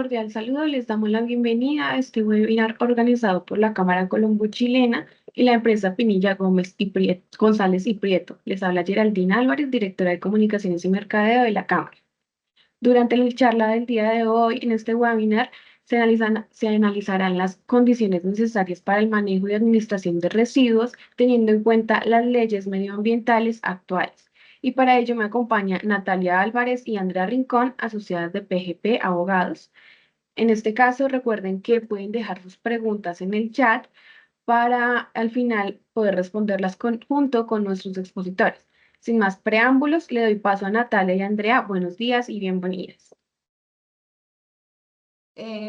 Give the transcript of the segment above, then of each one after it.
cordial saludo. Les damos la bienvenida a este webinar organizado por la Cámara Colombo-Chilena y la empresa Pinilla Gómez y González y Prieto. Les habla Geraldine Álvarez, directora de Comunicaciones y Mercadeo de la Cámara. Durante la charla del día de hoy, en este webinar, se analizarán las condiciones necesarias para el manejo y administración de residuos, teniendo en cuenta las leyes medioambientales actuales. Y para ello me acompaña Natalia Álvarez y Andrea Rincón, asociadas de PGP Abogados. En este caso, recuerden que pueden dejar sus preguntas en el chat para al final poder responderlas junto con nuestros expositores. Sin más preámbulos, le doy paso a Natalia y Andrea. Buenos días y bienvenidas.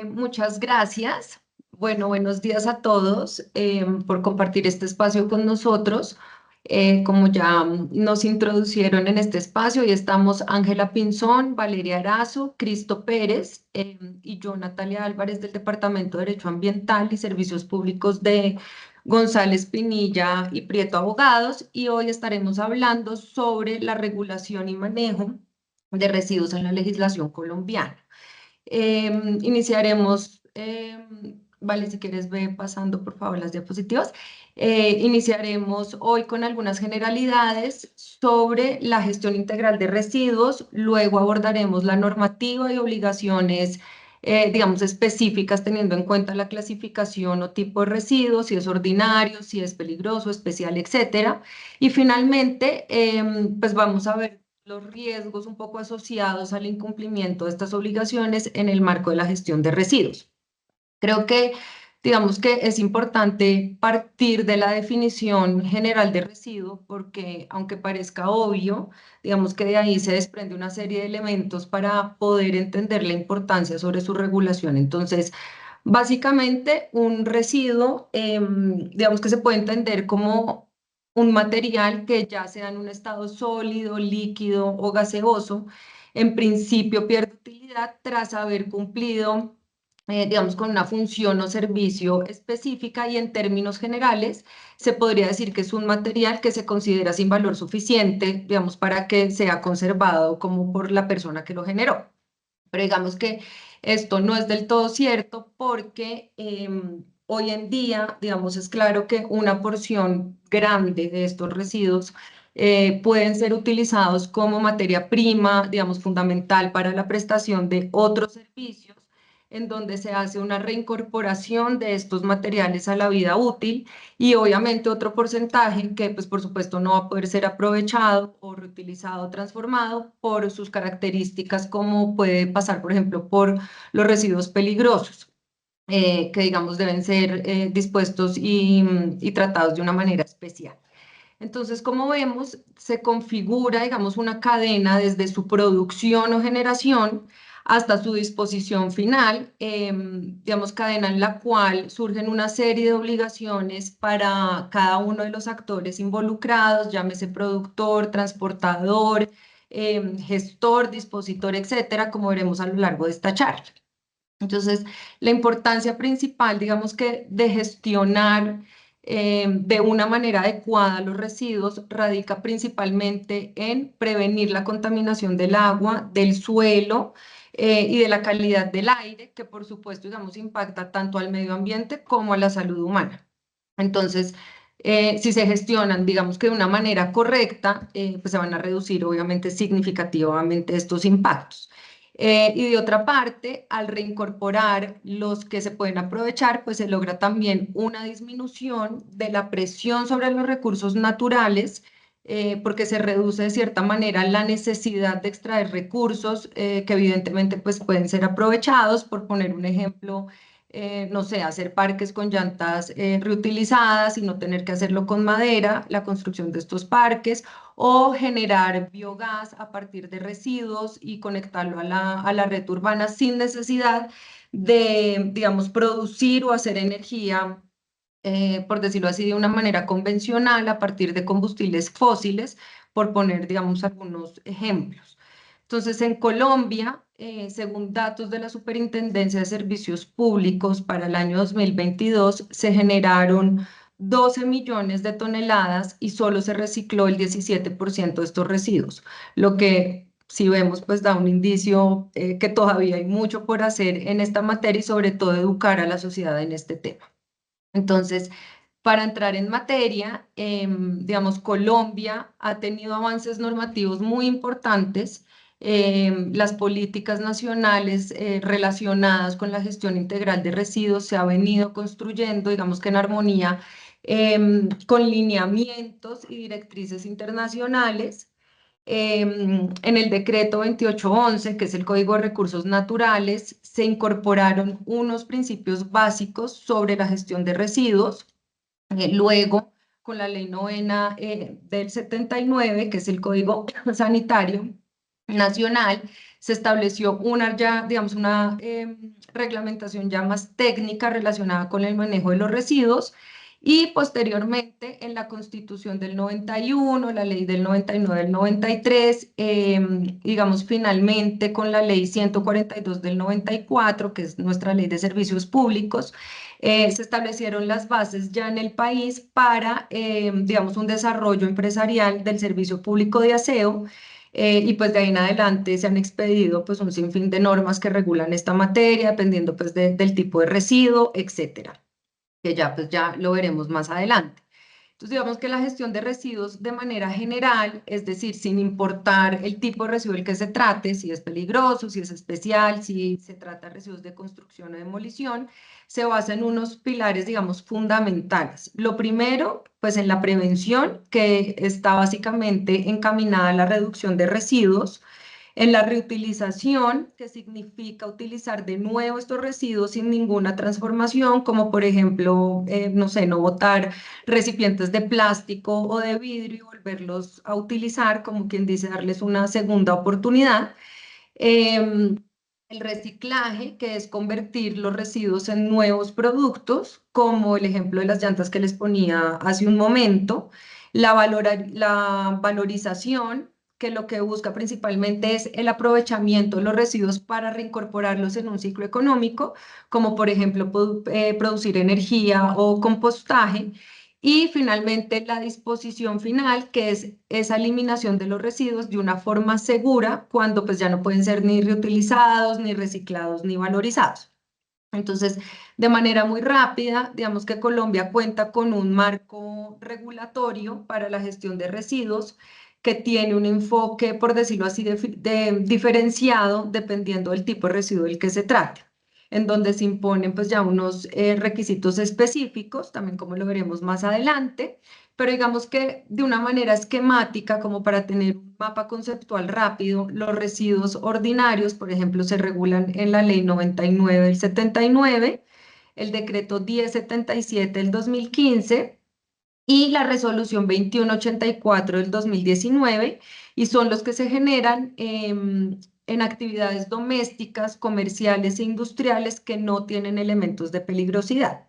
Muchas gracias. Bueno, buenos días a todos por compartir este espacio con nosotros. Como ya nos introducieron en este espacio, hoy estamos Ángela Pinzón, Valeria Arazo, Cristo Pérez y yo, Natalia Álvarez, del Departamento de Derecho Ambiental y Servicios Públicos de González Pinilla y Prieto Abogados. Y hoy estaremos hablando sobre la regulación y manejo de residuos en la legislación colombiana. Iniciaremos, vale, si quieres ve pasando por favor las diapositivas. Iniciaremos hoy con algunas generalidades sobre la gestión integral de residuos, luego abordaremos la normativa y obligaciones, digamos, específicas teniendo en cuenta la clasificación o tipo de residuos, si es ordinario, si es peligroso, especial, etcétera. Y finalmente, pues vamos a ver los riesgos un poco asociados al incumplimiento de estas obligaciones en el marco de la gestión de residuos. Creo que, digamos que es importante partir de la definición general de residuo porque, aunque parezca obvio, digamos que de ahí se desprende una serie de elementos para poder entender la importancia sobre su regulación. Entonces, básicamente, un residuo, digamos que se puede entender como un material que ya sea en un estado sólido, líquido o gaseoso, en principio pierde utilidad tras haber cumplido, digamos, con una función o servicio específica y en términos generales se podría decir que es un material que se considera sin valor suficiente, digamos, para que sea conservado como por la persona que lo generó. Pero digamos que esto no es del todo cierto porque hoy en día, digamos, es claro que una porción grande de estos residuos pueden ser utilizados como materia prima, digamos, fundamental para la prestación de otros servicios, en donde se hace una reincorporación de estos materiales a la vida útil y obviamente otro porcentaje que pues por supuesto no va a poder ser aprovechado o reutilizado o transformado por sus características como puede pasar por ejemplo por los residuos peligrosos. Que digamos deben ser dispuestos y tratados de una manera especial. Entonces, como vemos, se configura, digamos, una cadena desde su producción o generación hasta su disposición final, digamos, cadena en la cual surgen una serie de obligaciones para cada uno de los actores involucrados, llámese productor, transportador, gestor, dispositor, etcétera, como veremos a lo largo de esta charla. Entonces, la importancia principal, digamos que de gestionar de una manera adecuada los residuos radica principalmente en prevenir la contaminación del agua, del suelo y de la calidad del aire, que por supuesto, digamos, impacta tanto al medio ambiente como a la salud humana. Entonces, si se gestionan, digamos que de una manera correcta, pues se van a reducir obviamente significativamente estos impactos. Y de otra parte, al reincorporar los que se pueden aprovechar, pues se logra también una disminución de la presión sobre los recursos naturales, porque se reduce de cierta manera la necesidad de extraer recursos que evidentemente pues pueden ser aprovechados. Por poner un ejemplo, no sé, hacer parques con llantas reutilizadas y no tener que hacerlo con madera, la construcción de estos parques o generar biogás a partir de residuos y conectarlo a la red urbana sin necesidad de, digamos, producir o hacer energía, por decirlo así, de una manera convencional a partir de combustibles fósiles, por poner, digamos, algunos ejemplos. Entonces, en Colombia, según datos de la Superintendencia de Servicios Públicos para el año 2022, se generaron 12 millones de toneladas y solo se recicló el 17% de estos residuos, lo que si vemos, pues da un indicio que todavía hay mucho por hacer en esta materia y sobre todo educar a la sociedad en este tema. Entonces, para entrar en materia, digamos, Colombia ha tenido avances normativos muy importantes. Las políticas nacionales relacionadas con la gestión integral de residuos se ha venido construyendo, digamos que en armonía, con lineamientos y directrices internacionales. En el decreto 2811, que es el Código de Recursos Naturales, se incorporaron unos principios básicos sobre la gestión de residuos. Luego, con la ley novena del 79, que es el Código Sanitario Nacional, se estableció una ya, digamos, una reglamentación ya más técnica relacionada con el manejo de los residuos. Y posteriormente, en la Constitución del 91, la ley del 99 del 93, digamos, finalmente con la ley 142 del 94, que es nuestra ley de servicios públicos, se establecieron las bases ya en el país para, digamos, un desarrollo empresarial del servicio público de aseo. Y pues de ahí en adelante se han expedido pues un sinfín de normas que regulan esta materia, dependiendo pues del tipo de residuo, etcétera, que ya pues ya lo veremos más adelante. Entonces, digamos que la gestión de residuos de manera general, es decir, sin importar el tipo de residuo del que se trate, si es peligroso, si es especial, si se trata de residuos de construcción o demolición, se basa en unos pilares, digamos, fundamentales. Lo primero, pues en la prevención, que está básicamente encaminada a la reducción de residuos, en la reutilización, que significa utilizar de nuevo estos residuos sin ninguna transformación, como por ejemplo, no sé, no botar recipientes de plástico o de vidrio y volverlos a utilizar, como quien dice, darles una segunda oportunidad. Em, el reciclaje, que es convertir los residuos en nuevos productos, como el ejemplo de las llantas que les ponía hace un momento. La valorización, que lo que busca principalmente es el aprovechamiento de los residuos para reincorporarlos en un ciclo económico, como por ejemplo producir energía o compostaje. Y finalmente la disposición final, que es esa eliminación de los residuos de una forma segura cuando pues ya no pueden ser ni reutilizados, ni reciclados, ni valorizados. Entonces, de manera muy rápida, digamos que Colombia cuenta con un marco regulatorio para la gestión de residuos que tiene un enfoque, por decirlo así, diferenciado dependiendo del tipo de residuo del que se trate, en donde se imponen pues ya unos requisitos específicos, también como lo veremos más adelante, pero digamos que de una manera esquemática, como para tener un mapa conceptual rápido, los residuos ordinarios, por ejemplo, se regulan en la Ley 99 del 79, el Decreto 1077 del 2015 y la Resolución 2184 del 2019, y son los que se generan en actividades domésticas, comerciales e industriales que no tienen elementos de peligrosidad.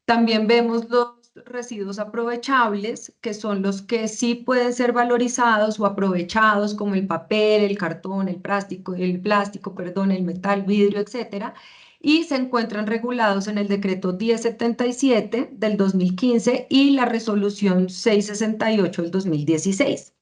También vemos los residuos aprovechables, que son los que sí pueden ser valorizados o aprovechados, como el papel, el cartón, el plástico, perdón, el metal, vidrio, etcétera, y se encuentran regulados en el decreto 1077 del 2015 y la resolución 668 del 2016.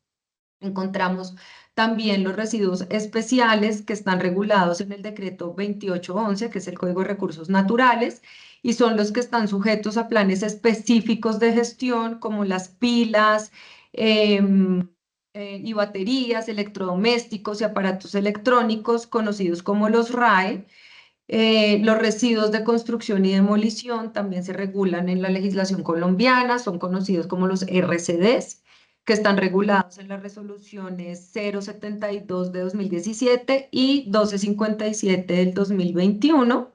Encontramos también los residuos especiales que están regulados en el decreto 2811, que es el Código de Recursos Naturales, y son los que están sujetos a planes específicos de gestión, como las pilas y baterías, electrodomésticos y aparatos electrónicos, conocidos como los RAE. Los residuos de construcción y demolición también se regulan en la legislación colombiana, son conocidos como los RCDs, que están regulados en las resoluciones 072 de 2017 y 1257 del 2021,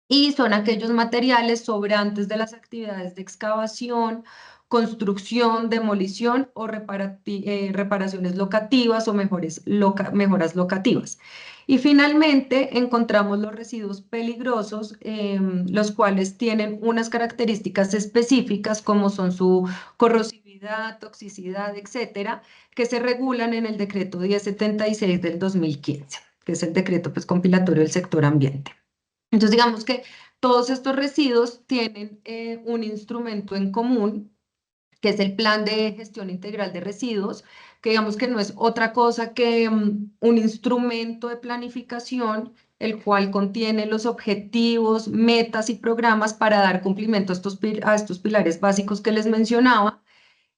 y son aquellos materiales sobrantes de las actividades de excavación, construcción, demolición o reparaciones locativas o mejoras locativas. Y finalmente encontramos los residuos peligrosos, los cuales tienen unas características específicas como son su corrosividad, toxicidad, etcétera, que se regulan en el decreto 1076 del 2015, que es el decreto pues, compilatorio del sector ambiente. Entonces, digamos que todos estos residuos tienen un instrumento en común, que es el Plan de Gestión Integral de Residuos, que digamos que no es otra cosa que un instrumento de planificación, el cual contiene los objetivos, metas y programas para dar cumplimiento a a estos pilares básicos que les mencionaba,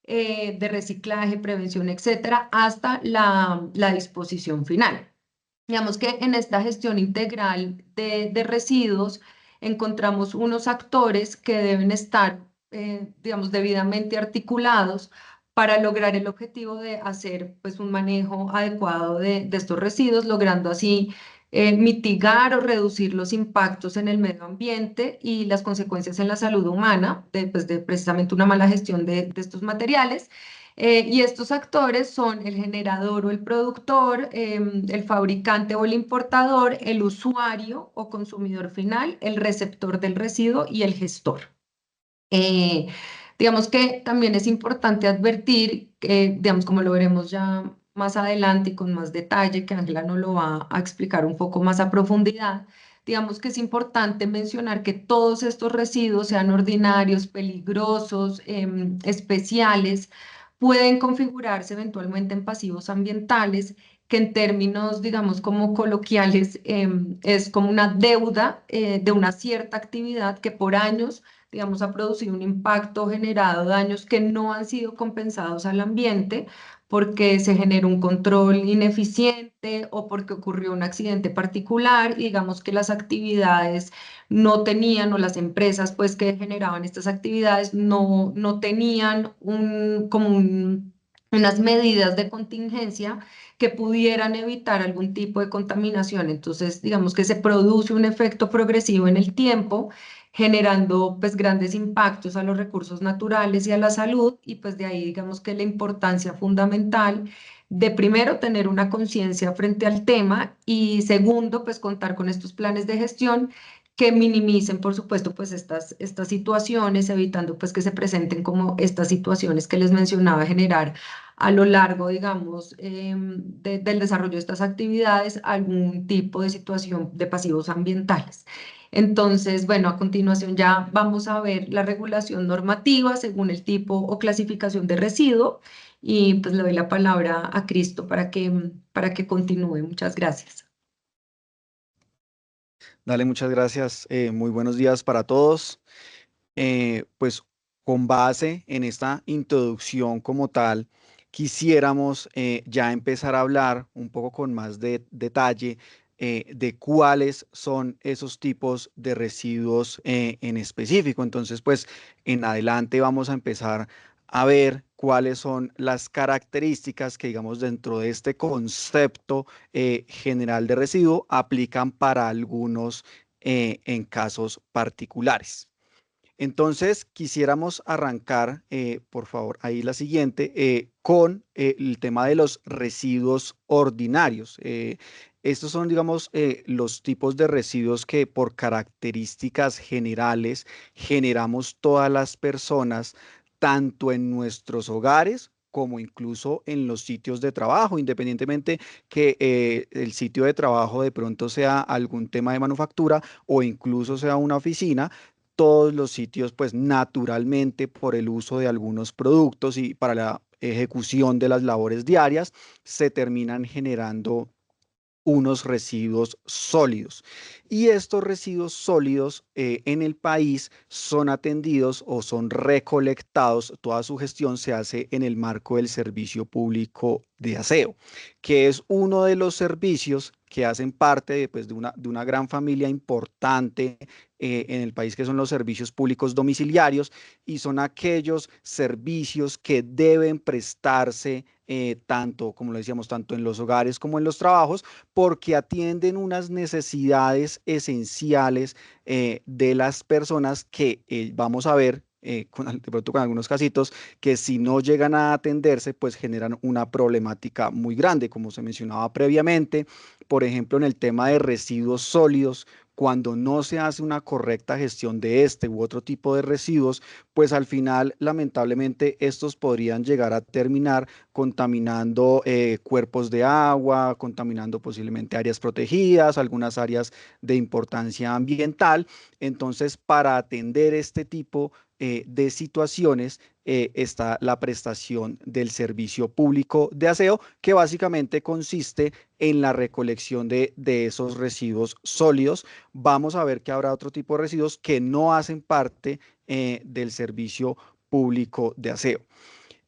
de reciclaje, prevención, etcétera, hasta la disposición final. Digamos que en esta gestión integral de residuos encontramos unos actores que deben estar, digamos, debidamente articulados para lograr el objetivo de hacer pues, un manejo adecuado de estos residuos, logrando así mitigar o reducir los impactos en el medio ambiente y las consecuencias en la salud humana pues, de precisamente una mala gestión de estos materiales. Y estos actores son el generador o el productor, el fabricante o el importador, el usuario o consumidor final, el receptor del residuo y el gestor. Eh, digamos que también es importante advertir, que, digamos, como lo veremos ya más adelante y con más detalle, que Ángela nos lo va a explicar un poco más a profundidad, digamos que es importante mencionar que todos estos residuos, sean ordinarios, peligrosos, especiales, pueden configurarse eventualmente en pasivos ambientales, que en términos, digamos, como coloquiales, es como una deuda de una cierta actividad que por años digamos, ha producido un impacto, generado daños que no han sido compensados al ambiente porque se generó un control ineficiente o porque ocurrió un accidente particular, y digamos que las actividades no tenían, o las empresas pues que generaban estas actividades no tenían unas medidas de contingencia que pudieran evitar algún tipo de contaminación. Entonces, digamos que se produce un efecto progresivo en el tiempo, generando pues grandes impactos a los recursos naturales y a la salud, y pues de ahí digamos que la importancia fundamental de primero tener una conciencia frente al tema, y segundo pues contar con estos planes de gestión que minimicen por supuesto pues estas situaciones, evitando pues que se presenten como estas situaciones que les mencionaba generar a lo largo, digamos, del desarrollo de estas actividades, algún tipo de situación de pasivos ambientales. Entonces, bueno, a continuación ya vamos a ver la regulación normativa según el tipo o clasificación de residuo, y pues le doy la palabra a Cristo para que continúe. Muchas gracias. Dale, muchas gracias. Muy buenos días para todos. Pues con base en esta introducción como tal, quisiéramos ya empezar a hablar un poco con más detalle de cuáles son esos tipos de residuos en específico. Entonces, pues en adelante vamos a empezar a ver cuáles son las características que, digamos, dentro de este concepto general de residuo aplican para algunos en casos particulares. Entonces, quisiéramos arrancar, por favor, ahí la siguiente, con el tema de los residuos ordinarios. Estos son, digamos, los tipos de residuos que por características generales generamos todas las personas, tanto en nuestros hogares como incluso en los sitios de trabajo, independientemente que el sitio de trabajo de pronto sea algún tema de manufactura o incluso sea una oficina. Todos los sitios, pues naturalmente por el uso de algunos productos y para la ejecución de las labores diarias, se terminan generando unos residuos sólidos. Y estos residuos sólidos en el país son atendidos o son recolectados, toda su gestión se hace en el marco del servicio público de aseo, que es uno de los servicios que hacen parte de, pues, de una gran familia importante en el país, que son los servicios públicos domiciliarios, y son aquellos servicios que deben prestarse tanto, como lo decíamos, tanto en los hogares como en los trabajos, porque atienden unas necesidades esenciales de las personas que vamos a ver de pronto con algunos casitos que si no llegan a atenderse, pues generan una problemática muy grande, como se mencionaba previamente, por ejemplo, en el tema de residuos sólidos. Cuando no se hace una correcta gestión de este u otro tipo de residuos, pues al final, lamentablemente, estos podrían llegar a terminar contaminando cuerpos de agua, contaminando posiblemente áreas protegidas, algunas áreas de importancia ambiental. Entonces, para atender este tipo de situaciones está la prestación del servicio público de aseo, que básicamente consiste en la recolección de esos residuos sólidos. Vamos a ver que habrá otro tipo de residuos que no hacen parte del servicio público de aseo.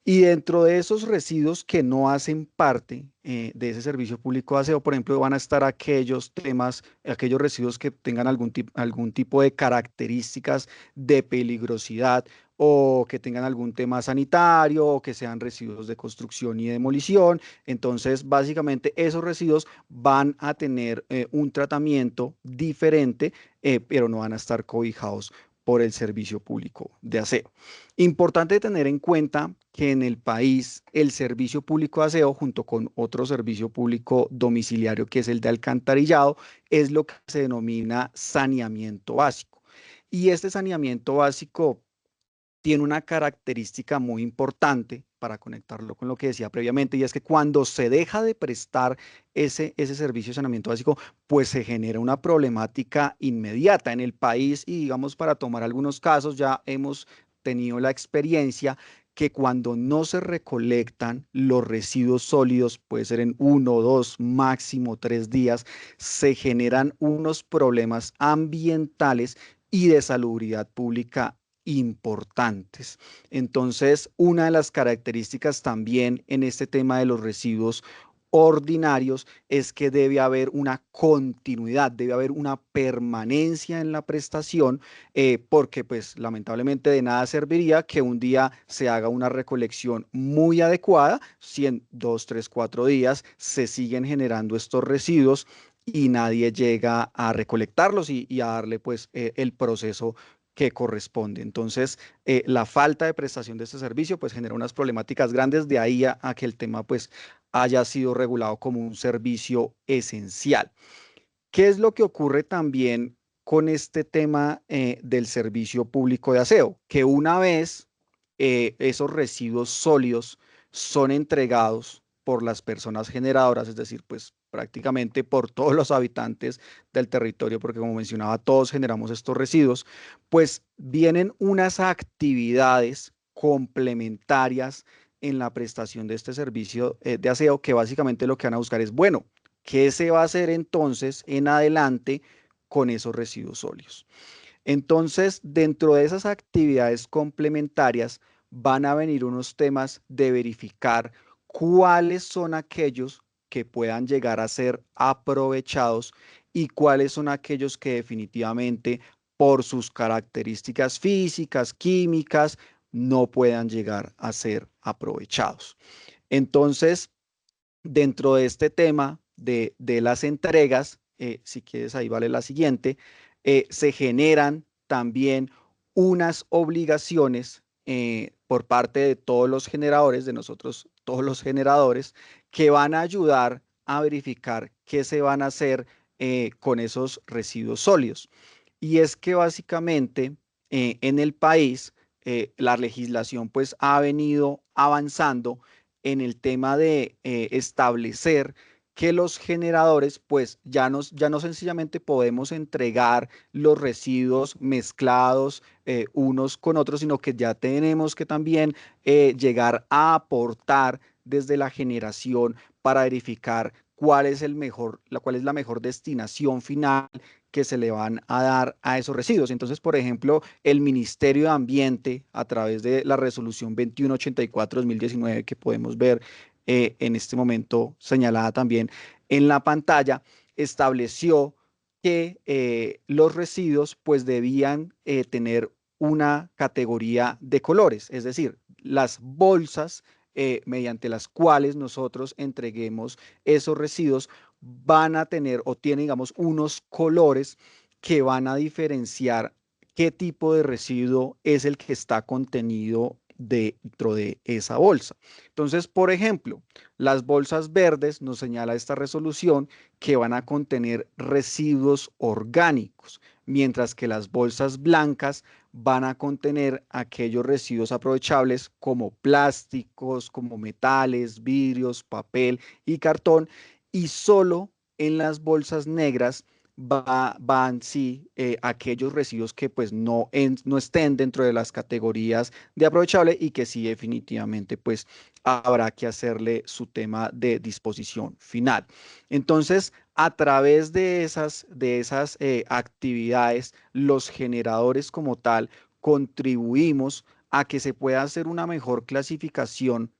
Y dentro de esos residuos que no hacen parte de ese servicio público de aseo, por ejemplo, van a estar aquellos temas, aquellos residuos que tengan algún tipo de características de peligrosidad o que tengan algún tema sanitario o que sean residuos de construcción y demolición. Entonces, básicamente, esos residuos van a tener un tratamiento diferente, pero no van a estar cobijados por el servicio público de aseo. Importante tener en cuenta que en el país el servicio público de aseo, junto con otro servicio público domiciliario que es el de alcantarillado, es lo que se denomina saneamiento básico. Y este saneamiento básico tiene una característica muy importante para conectarlo con lo que decía previamente, y es que cuando se deja de prestar ese servicio de saneamiento básico, pues se genera una problemática inmediata en el país. Y digamos, para tomar algunos casos, ya hemos tenido la experiencia que cuando no se recolectan los residuos sólidos, puede ser en 1, 2, máximo 3 días, se generan unos problemas ambientales y de salubridad pública importantes. Entonces, una de las características también en este tema de los residuos ordinarios es que debe haber una continuidad, debe haber una permanencia en la prestación, porque pues lamentablemente de nada serviría que un día se haga una recolección muy adecuada, si en 2, 3, 4 días se siguen generando estos residuos y nadie llega a recolectarlos y a darle pues el proceso que corresponde. Entonces, la falta de prestación de este servicio pues genera unas problemáticas grandes, de ahí a que el tema pues haya sido regulado como un servicio esencial. ¿Qué es lo que ocurre también con este tema del servicio público de aseo? Que una vez esos residuos sólidos son entregados por las personas generadoras, es decir, pues prácticamente por todos los habitantes del territorio, porque como mencionaba, todos generamos estos residuos, pues vienen unas actividades complementarias en la prestación de este servicio de aseo, que básicamente lo que van a buscar es, bueno, ¿qué se va a hacer entonces en adelante con esos residuos sólidos? Entonces, dentro de esas actividades complementarias van a venir unos temas de verificar cuáles son aquellos que puedan llegar a ser aprovechados y cuáles son aquellos que definitivamente por sus características físicas, químicas, no puedan llegar a ser aprovechados. Entonces, dentro de este tema de las entregas, si quieres ahí vale la siguiente, se generan también unas obligaciones por parte de todos los generadores, de nosotros, todos los generadores, que van a ayudar a verificar qué se van a hacer con esos residuos sólidos. Y es que básicamente en el país la legislación pues ha venido avanzando en el tema de establecer que los generadores, pues ya no sencillamente podemos entregar los residuos mezclados unos con otros, sino que ya tenemos que también llegar a aportar desde la generación para verificar cuál es la mejor destinación final que se le van a dar a esos residuos. Entonces, por ejemplo, el Ministerio de Ambiente, a través de la resolución 2184-2019 que podemos ver en este momento señalada también en la pantalla, estableció que los residuos pues debían tener una categoría de colores, es decir, las bolsas mediante las cuales nosotros entreguemos esos residuos van a tener o tienen, digamos, unos colores que van a diferenciar qué tipo de residuo es el que está contenido dentro de esa bolsa. Entonces, por ejemplo, las bolsas verdes, nos señala esta resolución, que van a contener residuos orgánicos, mientras que las bolsas blancas van a contener aquellos residuos aprovechables como plásticos, como metales, vidrios, papel y cartón, y solo en las bolsas negras van sí aquellos residuos que pues no estén dentro de las categorías de aprovechable y que sí definitivamente pues habrá que hacerle su tema de disposición final. Entonces, a través de esas actividades, los generadores como tal contribuimos a que se pueda hacer una mejor clasificación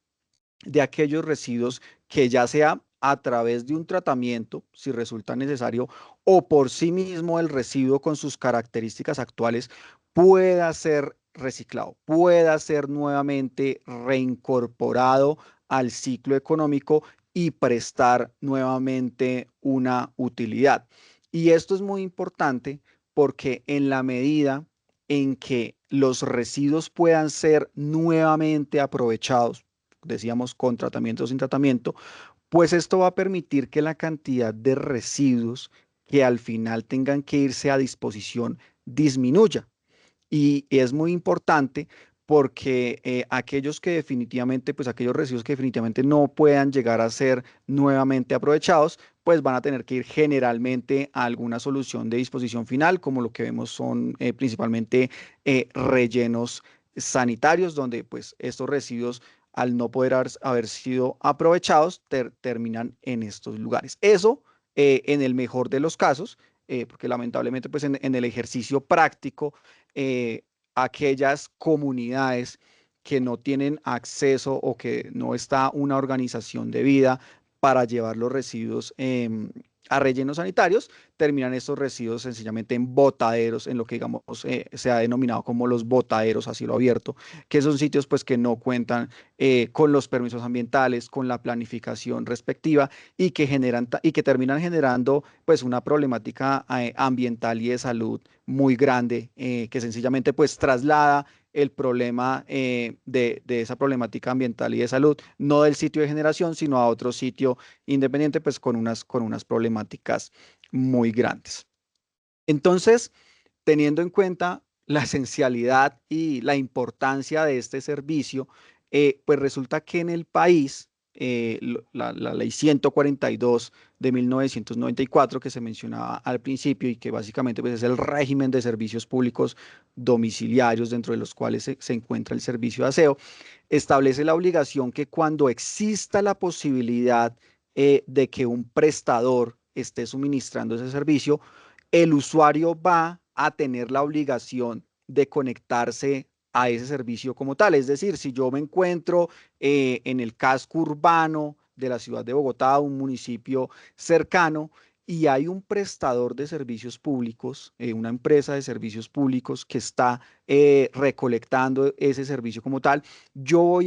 de aquellos residuos que ya sea a través de un tratamiento, si resulta necesario, o por sí mismo el residuo con sus características actuales pueda ser reciclado, pueda ser nuevamente reincorporado al ciclo económico y prestar nuevamente una utilidad. Y esto es muy importante porque en la medida en que los residuos puedan ser nuevamente aprovechados, decíamos con tratamiento o sin tratamiento, pues esto va a permitir que la cantidad de residuos que al final tengan que irse a disposición disminuya. Y es muy importante porque aquellos que definitivamente, pues aquellos residuos que definitivamente no puedan llegar a ser nuevamente aprovechados, pues van a tener que ir generalmente a alguna solución de disposición final, como lo que vemos son principalmente rellenos sanitarios, donde pues estos residuos al no poder haber sido aprovechados, terminan en estos lugares. Eso en el mejor de los casos, porque lamentablemente pues en el ejercicio práctico, eh, aquellas comunidades que no tienen acceso o que no está una organización de vida para llevar los residuos a rellenos sanitarios, terminan estos residuos sencillamente en botaderos, en lo que digamos se ha denominado como los botaderos a cielo abierto, que son sitios pues que no cuentan con los permisos ambientales, con la planificación respectiva y que y que terminan generando pues una problemática ambiental y de salud muy grande, que sencillamente pues traslada el problema de esa problemática ambiental y de salud, no del sitio de generación, sino a otro sitio independiente, pues con unas problemáticas muy grandes. Entonces, teniendo en cuenta la esencialidad y la importancia de este servicio, pues resulta que en el país, la ley 142 de 1994 que se mencionaba al principio y que básicamente pues, es el régimen de servicios públicos domiciliarios dentro de los cuales se encuentra el servicio de aseo, establece la obligación que cuando exista la posibilidad de que un prestador esté suministrando ese servicio, el usuario va a tener la obligación de conectarse a ese servicio como tal. Es decir, si yo me encuentro en el casco urbano de la ciudad de Bogotá, un municipio cercano, y hay un prestador de servicios públicos, una empresa de servicios públicos que está recolectando ese servicio como tal, yo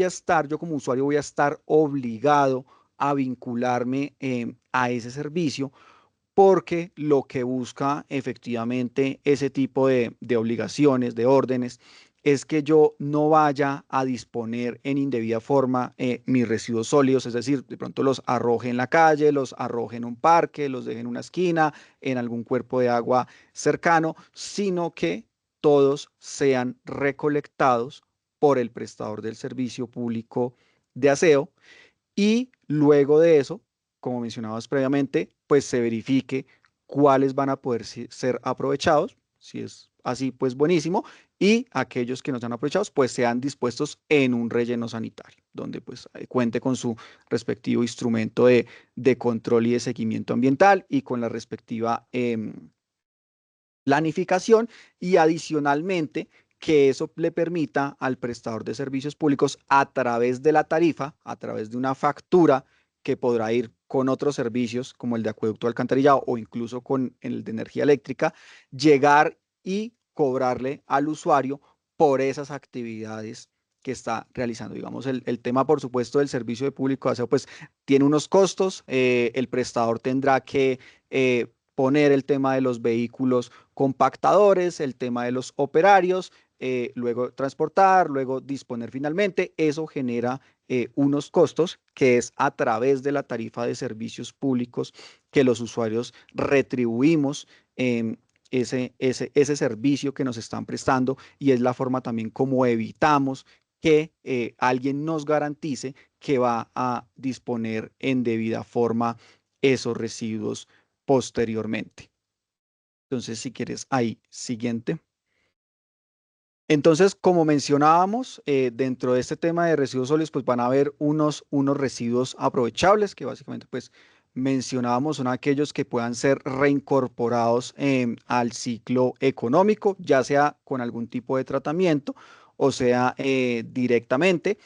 como usuario voy a estar obligado a vincularme a ese servicio porque lo que busca efectivamente ese tipo de obligaciones, de órdenes, es que yo no vaya a disponer en indebida forma mis residuos sólidos, es decir, de pronto los arroje en la calle, los arroje en un parque, los deje en una esquina, en algún cuerpo de agua cercano, sino que todos sean recolectados por el prestador del servicio público de aseo y luego de eso, como mencionabas previamente, pues se verifique cuáles van a poder ser aprovechados. Si es así, pues buenísimo. Y aquellos que no sean aprovechados, pues sean dispuestos en un relleno sanitario, donde pues cuente con su respectivo instrumento de control y de seguimiento ambiental y con la respectiva planificación y adicionalmente que eso le permita al prestador de servicios públicos a través de la tarifa, a través de una factura que podrá ir con otros servicios como el de acueducto alcantarillado o incluso con el de energía eléctrica, llegar y cobrarle al usuario por esas actividades que está realizando. Digamos, el tema, por supuesto, del servicio de público de aseo, pues tiene unos costos, el prestador tendrá que poner el tema de los vehículos compactadores, el tema de los operarios, luego transportar, luego disponer finalmente. Eso genera unos costos que es a través de la tarifa de servicios públicos que los usuarios retribuimos ese servicio que nos están prestando y es la forma también como evitamos que alguien nos garantice que va a disponer en debida forma esos residuos posteriormente. Entonces, si quieres, ahí, siguiente. Entonces, como mencionábamos, dentro de este tema de residuos sólidos, pues van a haber unos residuos aprovechables, que básicamente, pues, mencionábamos, son aquellos que puedan ser reincorporados al ciclo económico, ya sea con algún tipo de tratamiento o sea directamente.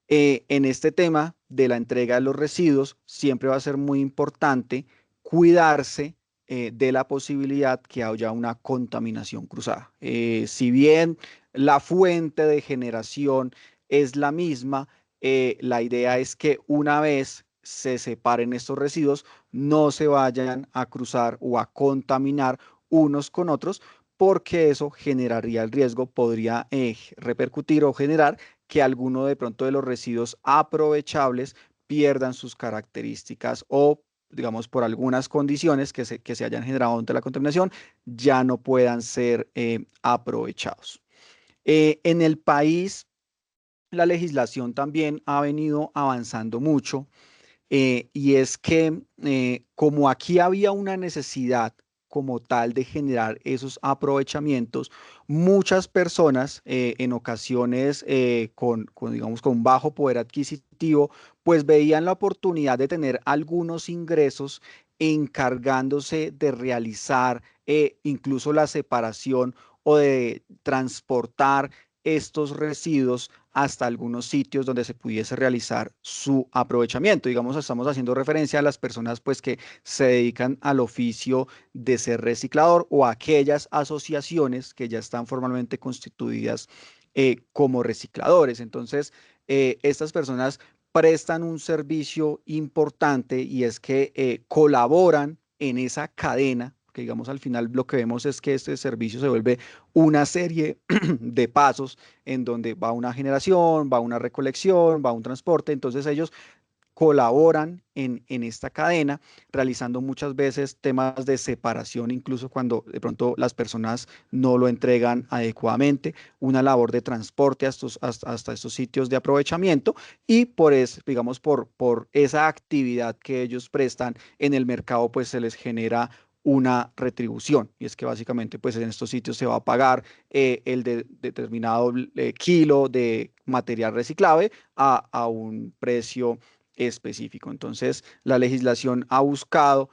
En este tema de la entrega de los residuos, siempre va a ser muy importante cuidarse de la posibilidad que haya una contaminación cruzada. Si bien la fuente de generación es la misma, la idea es que una vez se separen estos residuos, no se vayan a cruzar o a contaminar unos con otros, porque eso generaría el riesgo, podría repercutir o generar que alguno de pronto de los residuos aprovechables pierdan sus características o, digamos, por algunas condiciones que se hayan generado durante la contaminación, ya no puedan ser aprovechados. En el país, la legislación también ha venido avanzando mucho y es que como aquí había una necesidad como tal de generar esos aprovechamientos, muchas personas en ocasiones digamos, con bajo poder adquisitivo, pues veían la oportunidad de tener algunos ingresos encargándose de realizar incluso la separación o de transportar estos residuos hasta algunos sitios donde se pudiese realizar su aprovechamiento. Digamos, estamos haciendo referencia a las personas pues que se dedican al oficio de ser reciclador o a aquellas asociaciones que ya están formalmente constituidas como recicladores. Entonces, estas personas prestan un servicio importante y es que colaboran en esa cadena, que digamos al final lo que vemos es que este servicio se vuelve una serie de pasos en donde va una generación, va una recolección, va un transporte. Entonces ellos colaboran en esta cadena, realizando muchas veces temas de separación, incluso cuando de pronto las personas no lo entregan adecuadamente, una labor de transporte hasta estos sitios de aprovechamiento y por eso, digamos, por esa actividad que ellos prestan en el mercado, pues se les genera una retribución y es que básicamente pues en estos sitios se va a pagar determinado kilo de material reciclable a un precio específico. Entonces, la legislación ha buscado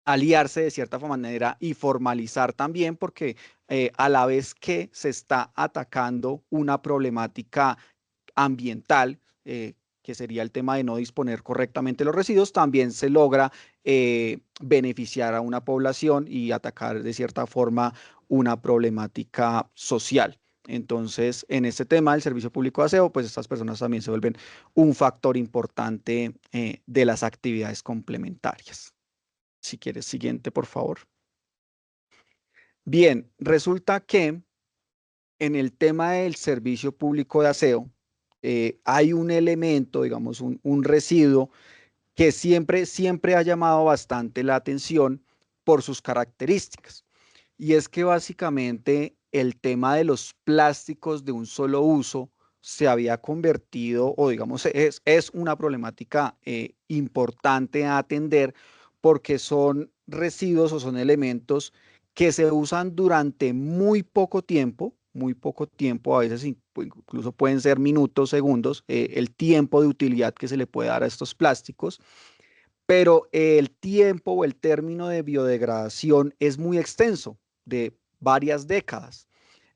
aliarse de cierta manera y formalizar también, porque a la vez que se está atacando una problemática ambiental, que sería el tema de no disponer correctamente los residuos, también se logra beneficiar a una población y atacar de cierta forma una problemática social. Entonces, en este tema del servicio público de aseo, pues estas personas también se vuelven un factor importante de las actividades complementarias. Si quieres, siguiente, por favor. Bien, resulta que en el tema del servicio público de aseo, hay un elemento, digamos, un residuo que siempre ha llamado bastante la atención por sus características. Y es que básicamente el tema de los plásticos de un solo uso se había convertido, o digamos, es una problemática importante a atender porque son residuos o son elementos que se usan durante muy poco tiempo, a veces incluso pueden ser minutos, segundos, el tiempo de utilidad que se le puede dar a estos plásticos, pero el tiempo o el término de biodegradación es muy extenso, de varias décadas.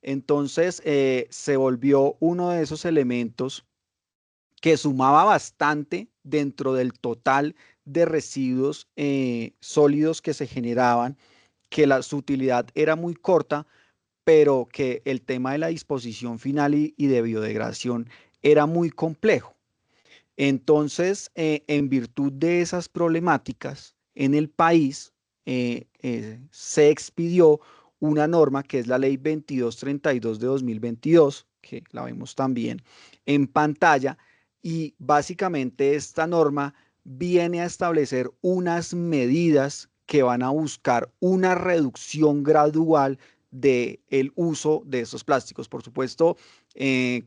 Entonces, se volvió uno de esos elementos que sumaba bastante dentro del total de residuos sólidos que se generaban, que su utilidad era muy corta, pero que el tema de la disposición final y de biodegradación era muy complejo. Entonces, en virtud de esas problemáticas, en el país se expidió una norma que es la Ley 2232 de 2022, que la vemos también en pantalla, y básicamente esta norma viene a establecer unas medidas que van a buscar una reducción gradual del uso de estos plásticos. Por supuesto,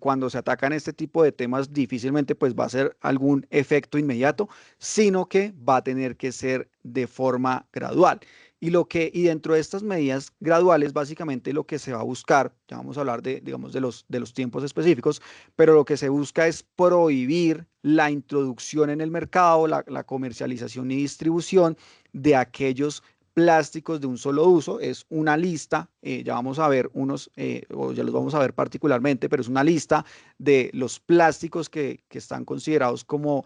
cuando se atacan este tipo de temas, difícilmente pues va a ser algún efecto inmediato, sino que va a tener que ser de forma gradual. Y dentro de estas medidas graduales, básicamente lo que se va a buscar, ya vamos a hablar de, digamos, de los tiempos específicos, pero lo que se busca es prohibir la introducción en el mercado, la comercialización y distribución de aquellos plásticos de un solo uso. Es una lista, ya vamos a ver unos, o ya los vamos a ver particularmente, pero es una lista de los plásticos que están considerados como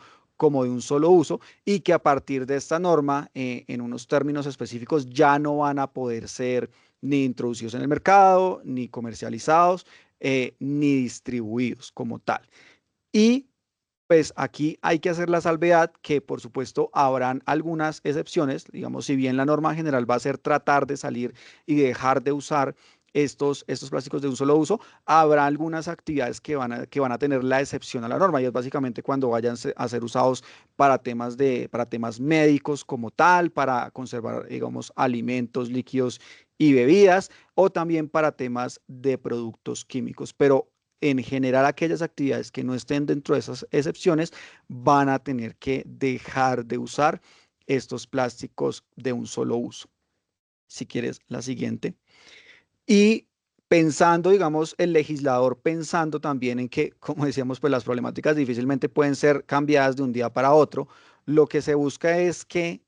de un solo uso y que a partir de esta norma, en unos términos específicos, ya no van a poder ser ni introducidos en el mercado, ni comercializados, ni distribuidos como tal. Y pues aquí hay que hacer la salvedad que por supuesto habrán algunas excepciones, digamos, si bien la norma general va a ser tratar de salir y dejar de usar estos plásticos de un solo uso, habrá algunas actividades que van a tener la excepción a la norma y es básicamente cuando vayan a ser usados para temas médicos como tal, para conservar, digamos, alimentos, líquidos y bebidas o también para temas de productos químicos. Pero en general aquellas actividades que no estén dentro de esas excepciones van a tener que dejar de usar estos plásticos de un solo uso. Si quieres, la siguiente. Y pensando, digamos, el legislador pensando también en que, como decíamos, pues las problemáticas difícilmente pueden ser cambiadas de un día para otro, lo que se busca es que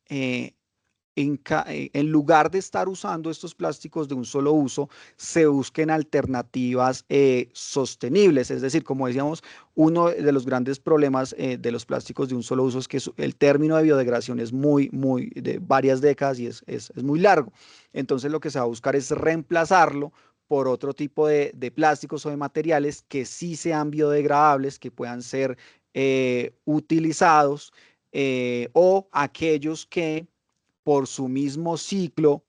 en lugar de estar usando estos plásticos de un solo uso, se busquen alternativas sostenibles. Es decir, como decíamos, uno de los grandes problemas de los plásticos de un solo uso es que el término de biodegradación es muy, de varias décadas y es muy largo. Entonces, lo que se va a buscar es reemplazarlo por otro tipo de plásticos o de materiales que sí sean biodegradables, que puedan ser utilizados o aquellos que por su mismo ciclo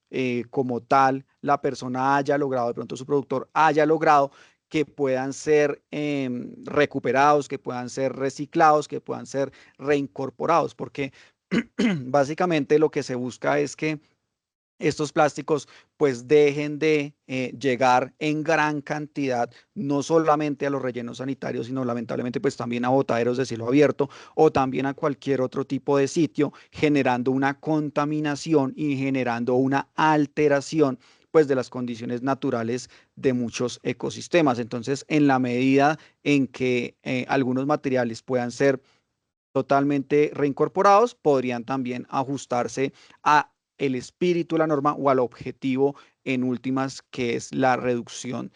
como tal, la persona haya logrado, de pronto su productor haya logrado que puedan ser recuperados, que puedan ser reciclados, que puedan ser reincorporados, porque básicamente lo que se busca es que estos plásticos pues dejen de llegar en gran cantidad, no solamente a los rellenos sanitarios, sino lamentablemente pues también a botaderos de cielo abierto o también a cualquier otro tipo de sitio, generando una contaminación y generando una alteración pues de las condiciones naturales de muchos ecosistemas. Entonces, en la medida en que algunos materiales puedan ser totalmente reincorporados, podrían también ajustarse a el espíritu de la norma o al objetivo en últimas, que es la reducción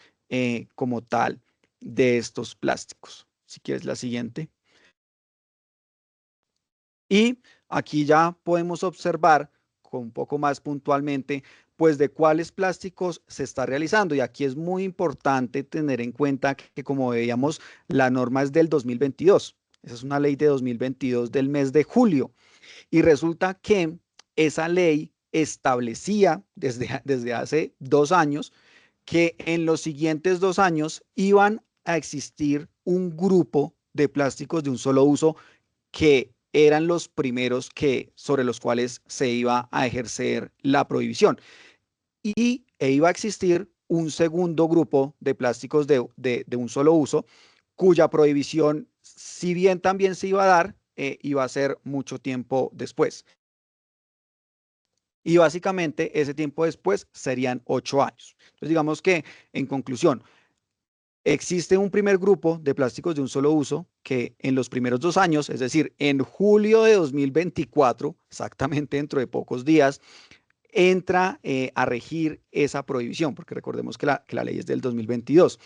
como tal de estos plásticos. Si quieres la siguiente. Y aquí ya podemos observar con un poco más puntualmente, pues de cuáles plásticos se está realizando. Y aquí es muy importante tener en cuenta que como veíamos, la norma es del 2022. Esa es una ley de 2022 del mes de julio. Y resulta que esa ley establecía desde hace 2 años que en los siguientes 2 años iban a existir un grupo de plásticos de un solo uso que eran los primeros sobre los cuales se iba a ejercer la prohibición. E iba a existir un segundo grupo de plásticos de un solo uso, cuya prohibición, si bien también se iba a dar, iba a ser mucho tiempo después. Y básicamente ese tiempo después serían 8 años. Entonces digamos que, en conclusión, existe un primer grupo de plásticos de un solo uso que en los primeros 2 años, es decir, en julio de 2024, exactamente dentro de pocos días, entra a regir esa prohibición, porque recordemos que la ley es del 2022.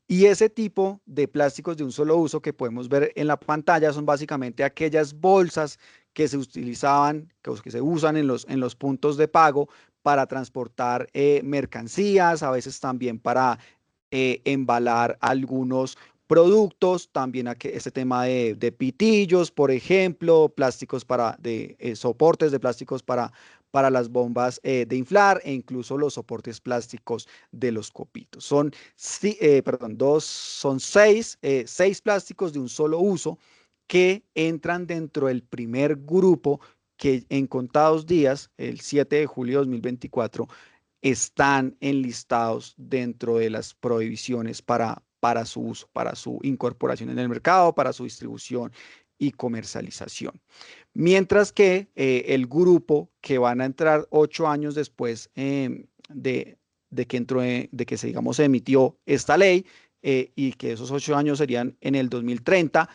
Y ese tipo de plásticos de un solo uso que podemos ver en la pantalla son básicamente aquellas bolsas que se utilizaban, que se usan en los puntos de pago para transportar mercancías, a veces también para embalar algunos productos, también este tema de pitillos, por ejemplo, plásticos de soportes de plásticos para las bombas de inflar e incluso los soportes plásticos de los copitos. Son seis plásticos de un solo uso que entran dentro del primer grupo que en contados días, el 7 de julio de 2024, están enlistados dentro de las prohibiciones para su uso, para su incorporación en el mercado, para su distribución y comercialización. Mientras que el grupo que van a entrar 8 años después de que entró, de que se, digamos, se emitió esta ley, y que esos 8 años serían en el 2030,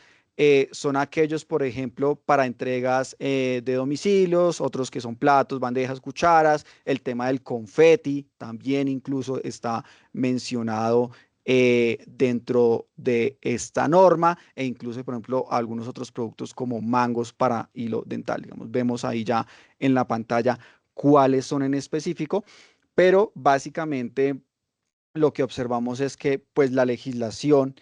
son aquellos, por ejemplo, para entregas de domicilios, otros que son platos, bandejas, cucharas, el tema del confeti también incluso está mencionado dentro de esta norma, e incluso, por ejemplo, algunos otros productos como mangos para hilo dental. Digamos, vemos ahí ya en la pantalla cuáles son en específico, pero básicamente lo que observamos es que pues la legislación,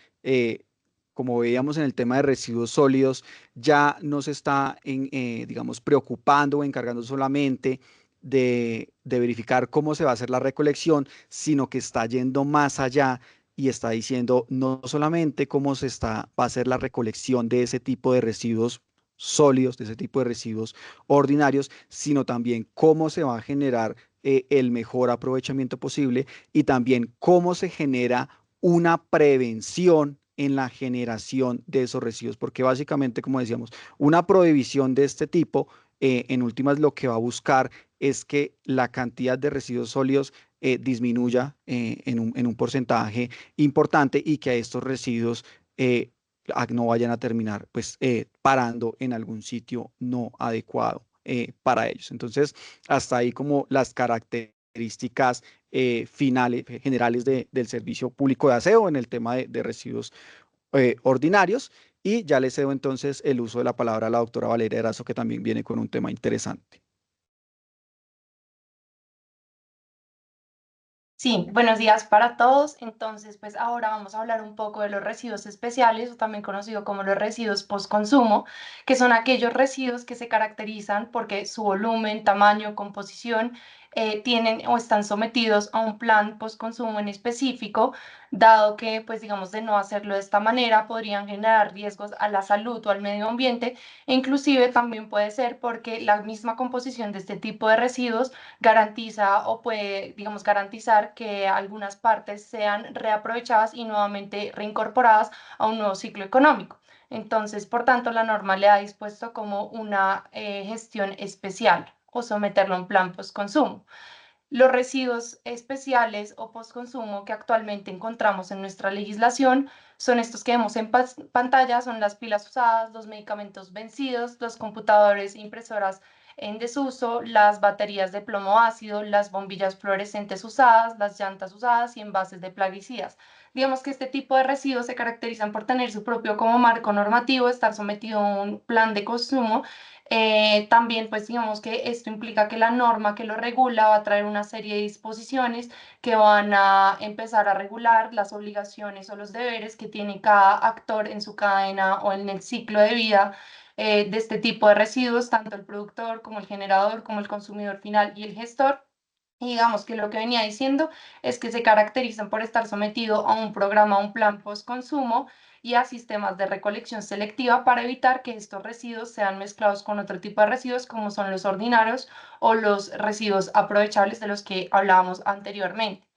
como veíamos en el tema de residuos sólidos, ya no se está digamos, preocupando o encargando solamente de verificar cómo se va a hacer la recolección, sino que está yendo más allá y está diciendo no solamente cómo va a hacer la recolección de ese tipo de residuos sólidos, de ese tipo de residuos ordinarios, sino también cómo se va a generar el mejor aprovechamiento posible, y también cómo se genera una prevención en la generación de esos residuos, porque básicamente, como decíamos, una prohibición de este tipo, en últimas, lo que va a buscar es que la cantidad de residuos sólidos disminuya en un porcentaje importante, y que a estos residuos no vayan a terminar pues parando en algún sitio no adecuado para ellos. Entonces, hasta ahí como las características finales, generales del servicio público de aseo en el tema de residuos ordinarios. Y ya le cedo entonces el uso de la palabra a la doctora Valeria Erazo, que también viene con un tema interesante. Sí, buenos días para todos. Entonces, pues ahora vamos a hablar un poco de los residuos especiales, o también conocido como los residuos postconsumo, que son aquellos residuos que se caracterizan porque su volumen, tamaño, composición tienen o están sometidos a un plan postconsumo en específico, dado que, pues digamos, de no hacerlo de esta manera podrían generar riesgos a la salud o al medio ambiente, e inclusive también puede ser porque la misma composición de este tipo de residuos garantiza o puede, digamos, garantizar que algunas partes sean reaprovechadas y nuevamente reincorporadas a un nuevo ciclo económico. Entonces, por tanto, la norma le ha dispuesto como una gestión especial o someterlo a un plan postconsumo. Los residuos especiales o postconsumo que actualmente encontramos en nuestra legislación son estos que vemos en pantalla, son las pilas usadas, los medicamentos vencidos, los computadores e impresoras en desuso, las baterías de plomo ácido, las bombillas fluorescentes usadas, las llantas usadas y envases de plaguicidas. Digamos que este tipo de residuos se caracterizan por tener su propio como marco normativo, estar sometido a un plan de consumo. También, pues digamos que esto implica que la norma que lo regula va a traer una serie de disposiciones que van a empezar a regular las obligaciones o los deberes que tiene cada actor en su cadena o en el ciclo de vida de este tipo de residuos, tanto el productor como el generador, como el consumidor final y el gestor. Y digamos que lo que venía diciendo es que se caracterizan por estar sometido a un programa, a un plan post-consumo y a sistemas de recolección selectiva para evitar que estos residuos sean mezclados con otro tipo de residuos como son los ordinarios o los residuos aprovechables de los que hablábamos anteriormente.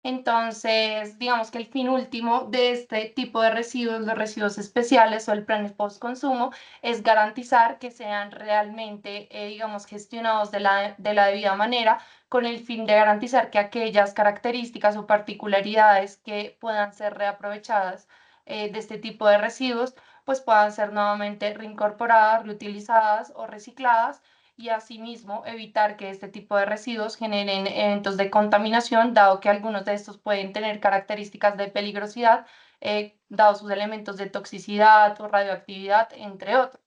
Entonces, digamos que el fin último de este tipo de residuos, los residuos especiales o el plan post-consumo, es garantizar que sean realmente, digamos, gestionados de la debida manera, con el fin de garantizar que aquellas características o particularidades que puedan ser reaprovechadas de este tipo de residuos, pues puedan ser nuevamente reincorporadas, reutilizadas o recicladas, y asimismo evitar que este tipo de residuos generen eventos de contaminación, dado que algunos de estos pueden tener características de peligrosidad, dados sus elementos de toxicidad o radioactividad, entre otros.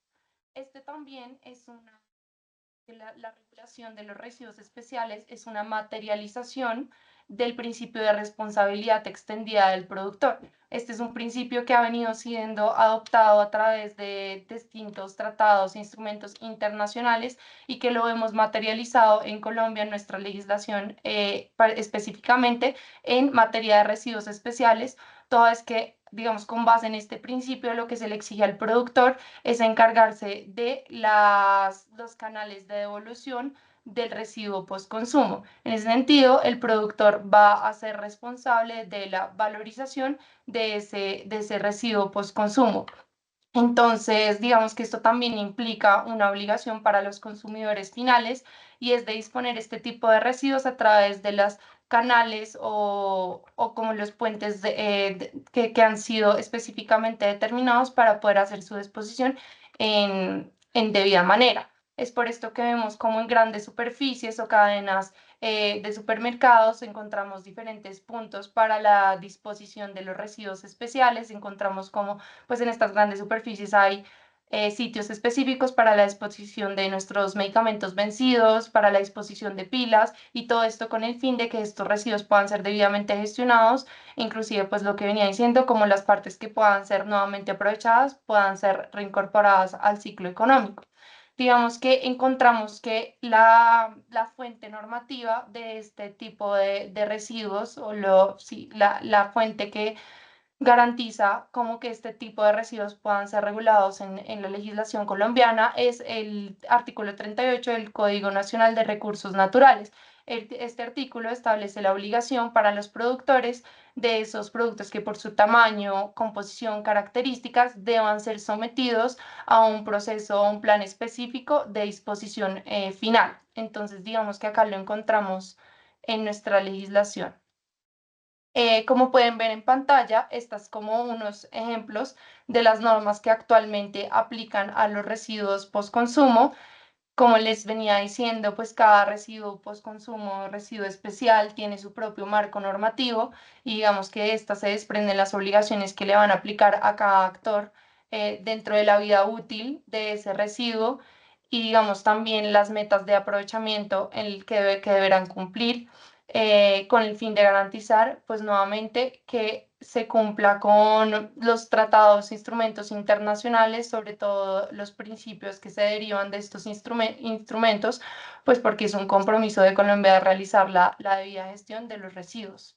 Este también es que la regulación de los residuos especiales es una materialización del principio de responsabilidad extendida del productor. Este es un principio que ha venido siendo adoptado a través de distintos tratados e instrumentos internacionales, y que lo hemos materializado en Colombia en nuestra legislación, específicamente en materia de residuos especiales, toda vez que, digamos, con base en este principio, lo que se le exige al productor es encargarse de los canales de devolución del residuo postconsumo. En ese sentido, el productor va a ser responsable de la valorización de ese residuo postconsumo. Entonces, digamos que esto también implica una obligación para los consumidores finales y es de disponer este tipo de residuos a través de los canales o como los puentes que han sido específicamente determinados para poder hacer su disposición en debida manera. Es por esto que vemos como en grandes superficies o cadenas de supermercados encontramos diferentes puntos para la disposición de los residuos especiales, encontramos como pues en estas grandes superficies hay sitios específicos para la disposición de nuestros medicamentos vencidos, para la disposición de pilas y todo esto con el fin de que estos residuos puedan ser debidamente gestionados, inclusive pues lo que venía diciendo, como las partes que puedan ser nuevamente aprovechadas puedan ser reincorporadas al ciclo económico. Digamos que encontramos que la fuente normativa de este tipo de residuos o sí, la fuente que garantiza como que este tipo de residuos puedan ser regulados en la legislación colombiana es el artículo 38 del Código Nacional de Recursos Naturales. Este artículo establece la obligación para los productores de esos productos que por su tamaño, composición, características deban ser sometidos a un proceso o un plan específico de disposición final. Entonces, digamos que acá lo encontramos en nuestra legislación. Como pueden ver en pantalla, estas como unos ejemplos de las normas que actualmente aplican a los residuos postconsumo. Como les venía diciendo, pues cada residuo postconsumo, residuo especial, tiene su propio marco normativo y digamos que de esta se desprenden las obligaciones que le van a aplicar a cada actor dentro de la vida útil de ese residuo y digamos también las metas de aprovechamiento en el que deberán cumplir con el fin de garantizar, pues nuevamente, que se cumpla con los tratados e instrumentos internacionales, sobre todo los principios que se derivan de estos instrumentos, pues porque es un compromiso de Colombia de realizar la debida gestión de los residuos.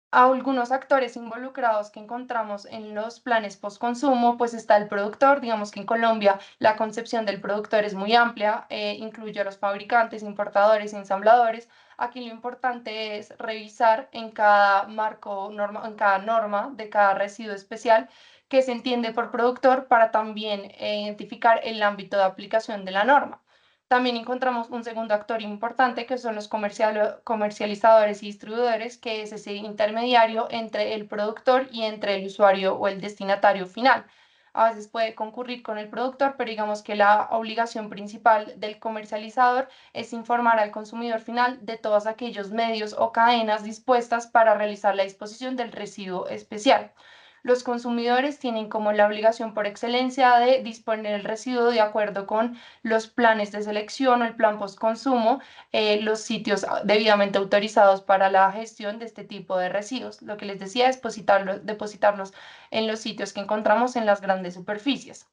A algunos actores involucrados que encontramos en los planes postconsumo, pues está el productor. Digamos que en Colombia la concepción del productor es muy amplia, incluye a los fabricantes, importadores, ensambladores. Aquí lo importante es revisar en cada en cada norma de cada residuo especial que se entiende por productor para también identificar el ámbito de aplicación de la norma. También encontramos un segundo actor importante que son los comercializadores y distribuidores, que es ese intermediario entre el productor y entre el usuario o el destinatario final. A veces puede concurrir con el productor, pero digamos que la obligación principal del comercializador es informar al consumidor final de todos aquellos medios o cadenas dispuestas para realizar la disposición del residuo especial. Los consumidores tienen como la obligación por excelencia de disponer el residuo de acuerdo con los planes de selección o el plan postconsumo, los sitios debidamente autorizados para la gestión de este tipo de residuos. Lo que les decía es depositarlos en los sitios que encontramos en las grandes superficies.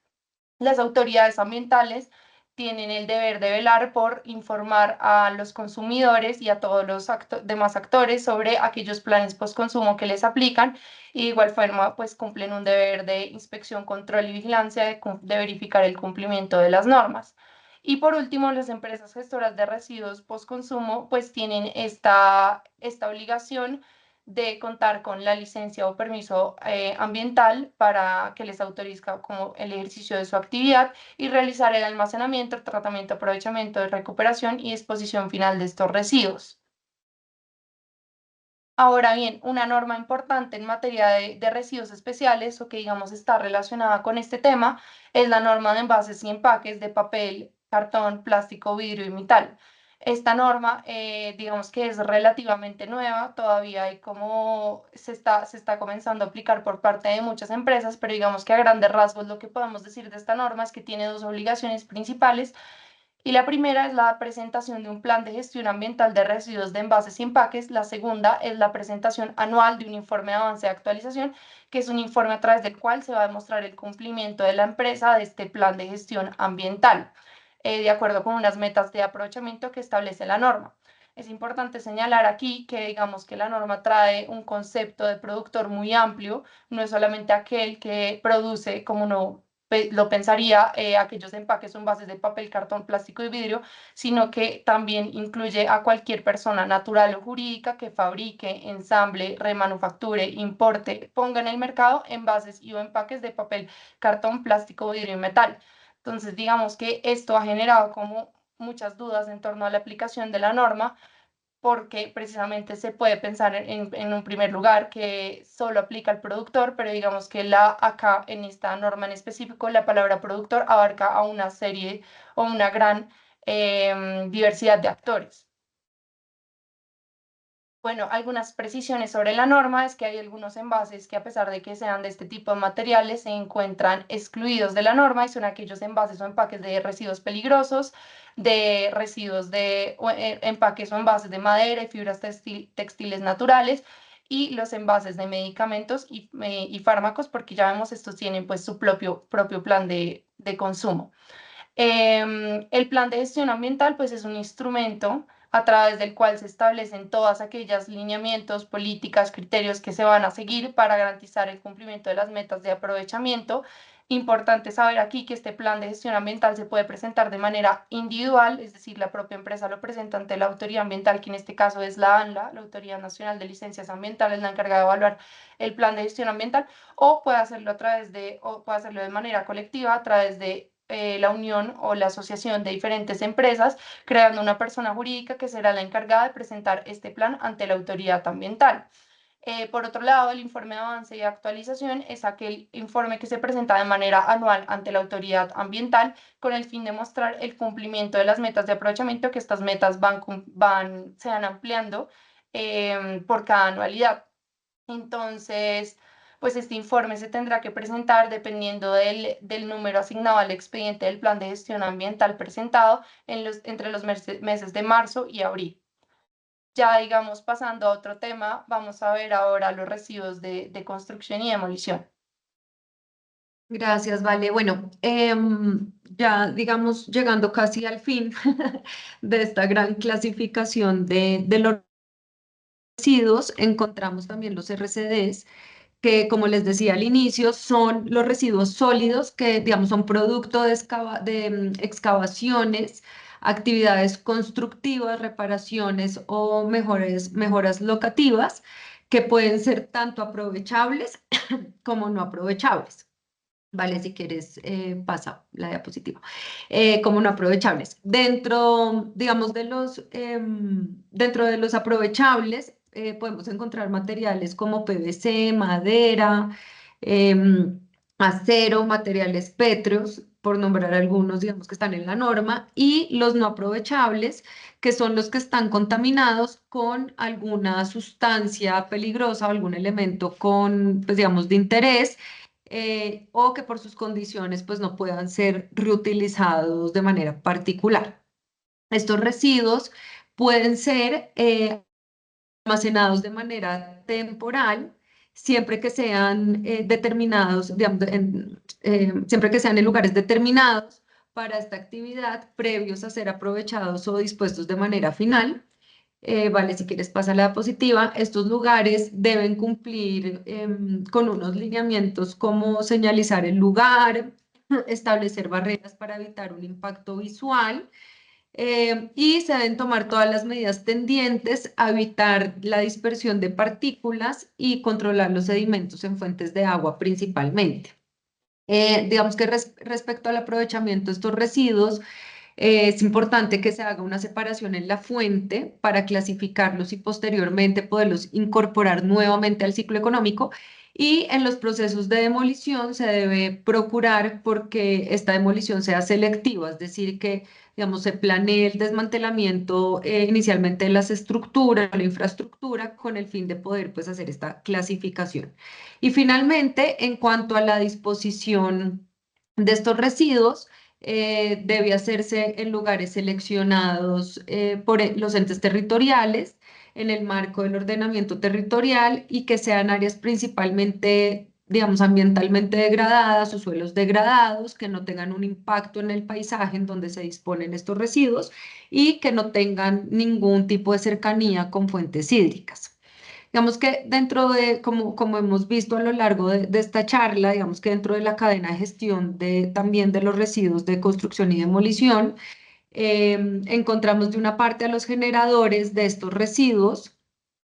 Las autoridades ambientales tienen el deber de velar por informar a los consumidores y a todos los demás actores sobre aquellos planes postconsumo que les aplican y de igual forma pues cumplen un deber de inspección, control y vigilancia de verificar el cumplimiento de las normas. Y por último, las empresas gestoras de residuos postconsumo pues tienen esta obligación de contar con la licencia o permiso ambiental para que les autoriza como el ejercicio de su actividad y realizar el almacenamiento, el tratamiento, aprovechamiento, de recuperación y disposición final de estos residuos. Ahora bien, una norma importante en materia de residuos especiales o que digamos está relacionada con este tema es la norma de envases y empaques de papel, cartón, plástico, vidrio y metal. Esta norma, digamos que es relativamente nueva, todavía hay como se está comenzando a aplicar por parte de muchas empresas, pero digamos que a grandes rasgos lo que podemos decir de esta norma es que tiene dos obligaciones principales y la primera es la presentación de un plan de gestión ambiental de residuos de envases y empaques. La segunda es la presentación anual de un informe de avance de actualización, que es un informe a través del cual se va a demostrar el cumplimiento de la empresa de este plan de gestión ambiental, de acuerdo con unas metas de aprovechamiento que establece la norma. Es importante señalar aquí que digamos que la norma trae un concepto de productor muy amplio, no es solamente aquel que produce, como uno lo pensaría aquellos empaques o envases de papel, cartón, plástico y vidrio, sino que también incluye a cualquier persona natural o jurídica que fabrique, ensamble, remanufacture, importe, ponga en el mercado envases y o empaques de papel, cartón, plástico, vidrio y metal. Entonces, digamos que esto ha generado como muchas dudas en torno a la aplicación de la norma, porque precisamente se puede pensar en un primer lugar que solo aplica al productor, pero digamos que acá en esta norma en específico la palabra productor abarca a una serie o una gran diversidad de actores. Bueno, algunas precisiones sobre la norma es que hay algunos envases que, a pesar de que sean de este tipo de materiales, se encuentran excluidos de la norma, y son aquellos envases o empaques de residuos peligrosos, de residuos de empaques o envases de madera y fibras textiles naturales, y los envases de medicamentos y fármacos, porque ya vemos estos tienen pues su propio plan de consumo. El plan de gestión ambiental pues es un instrumento a través del cual se establecen todas aquellas lineamientos, políticas, criterios que se van a seguir para garantizar el cumplimiento de las metas de aprovechamiento. Importante saber aquí que este plan de gestión ambiental se puede presentar de manera individual, es decir, la propia empresa lo presenta ante la autoridad ambiental, que en este caso es la ANLA, la Autoridad Nacional de Licencias Ambientales, la encargada de evaluar el plan de gestión ambiental, o puede hacerlo de manera colectiva a través de la unión o la asociación de diferentes empresas, creando una persona jurídica que será la encargada de presentar este plan ante la autoridad ambiental. Por otro lado, el informe de avance y actualización es aquel informe que se presenta de manera anual ante la autoridad ambiental, con el fin de mostrar el cumplimiento de las metas de aprovechamiento, que estas metas se van ampliando por cada anualidad. Entonces, pues este informe se tendrá que presentar dependiendo del número asignado al expediente del plan de gestión ambiental presentado entre los meses de marzo y abril. Ya, digamos, pasando a otro tema, vamos a ver ahora los residuos de construcción y demolición. Gracias, Vale. Bueno, ya digamos, llegando casi al fin de esta gran clasificación de los residuos, encontramos también los RCDs, que, como les decía al inicio, son los residuos sólidos que, digamos, son producto de excavaciones, actividades constructivas, reparaciones o mejoras locativas, que pueden ser tanto aprovechables como no aprovechables. Vale, si quieres, pasa la diapositiva. Como no aprovechables. Digamos, dentro de los aprovechables, podemos encontrar materiales como PVC, madera, em, acero, materiales pétreos, por nombrar algunos, digamos, que están en la norma, y los no aprovechables, que son los que están contaminados con alguna sustancia peligrosa o algún elemento con, pues, digamos, de interés, o que por sus condiciones pues no puedan ser reutilizados de manera particular. Estos residuos pueden ser almacenados de manera temporal, siempre que sean determinados, digamos, siempre que sean en lugares determinados para esta actividad, previos a ser aprovechados o dispuestos de manera final. Vale, si quieres pasa la diapositiva. Estos lugares deben cumplir con unos lineamientos como señalizar el lugar, establecer barreras para evitar un impacto visual, y se deben tomar todas las medidas tendientes a evitar la dispersión de partículas y controlar los sedimentos en fuentes de agua principalmente. Digamos que respecto al aprovechamiento de estos residuos, es importante que se haga una separación en la fuente para clasificarlos y posteriormente poderlos incorporar nuevamente al ciclo económico. Y en los procesos de demolición se debe procurar porque esta demolición sea selectiva, es decir, que, digamos, se planee el desmantelamiento inicialmente de las estructuras, la infraestructura, con el fin de poder pues hacer esta clasificación. Y finalmente, en cuanto a la disposición de estos residuos, debe hacerse en lugares seleccionados por los entes territoriales en el marco del ordenamiento territorial, y que sean áreas principalmente, digamos, ambientalmente degradadas o suelos degradados, que no tengan un impacto en el paisaje en donde se disponen estos residuos y que no tengan ningún tipo de cercanía con fuentes hídricas. Digamos que dentro de, como hemos visto a lo largo de esta charla, digamos que dentro de la cadena de gestión también de los residuos de construcción y demolición, encontramos de una parte a los generadores de estos residuos,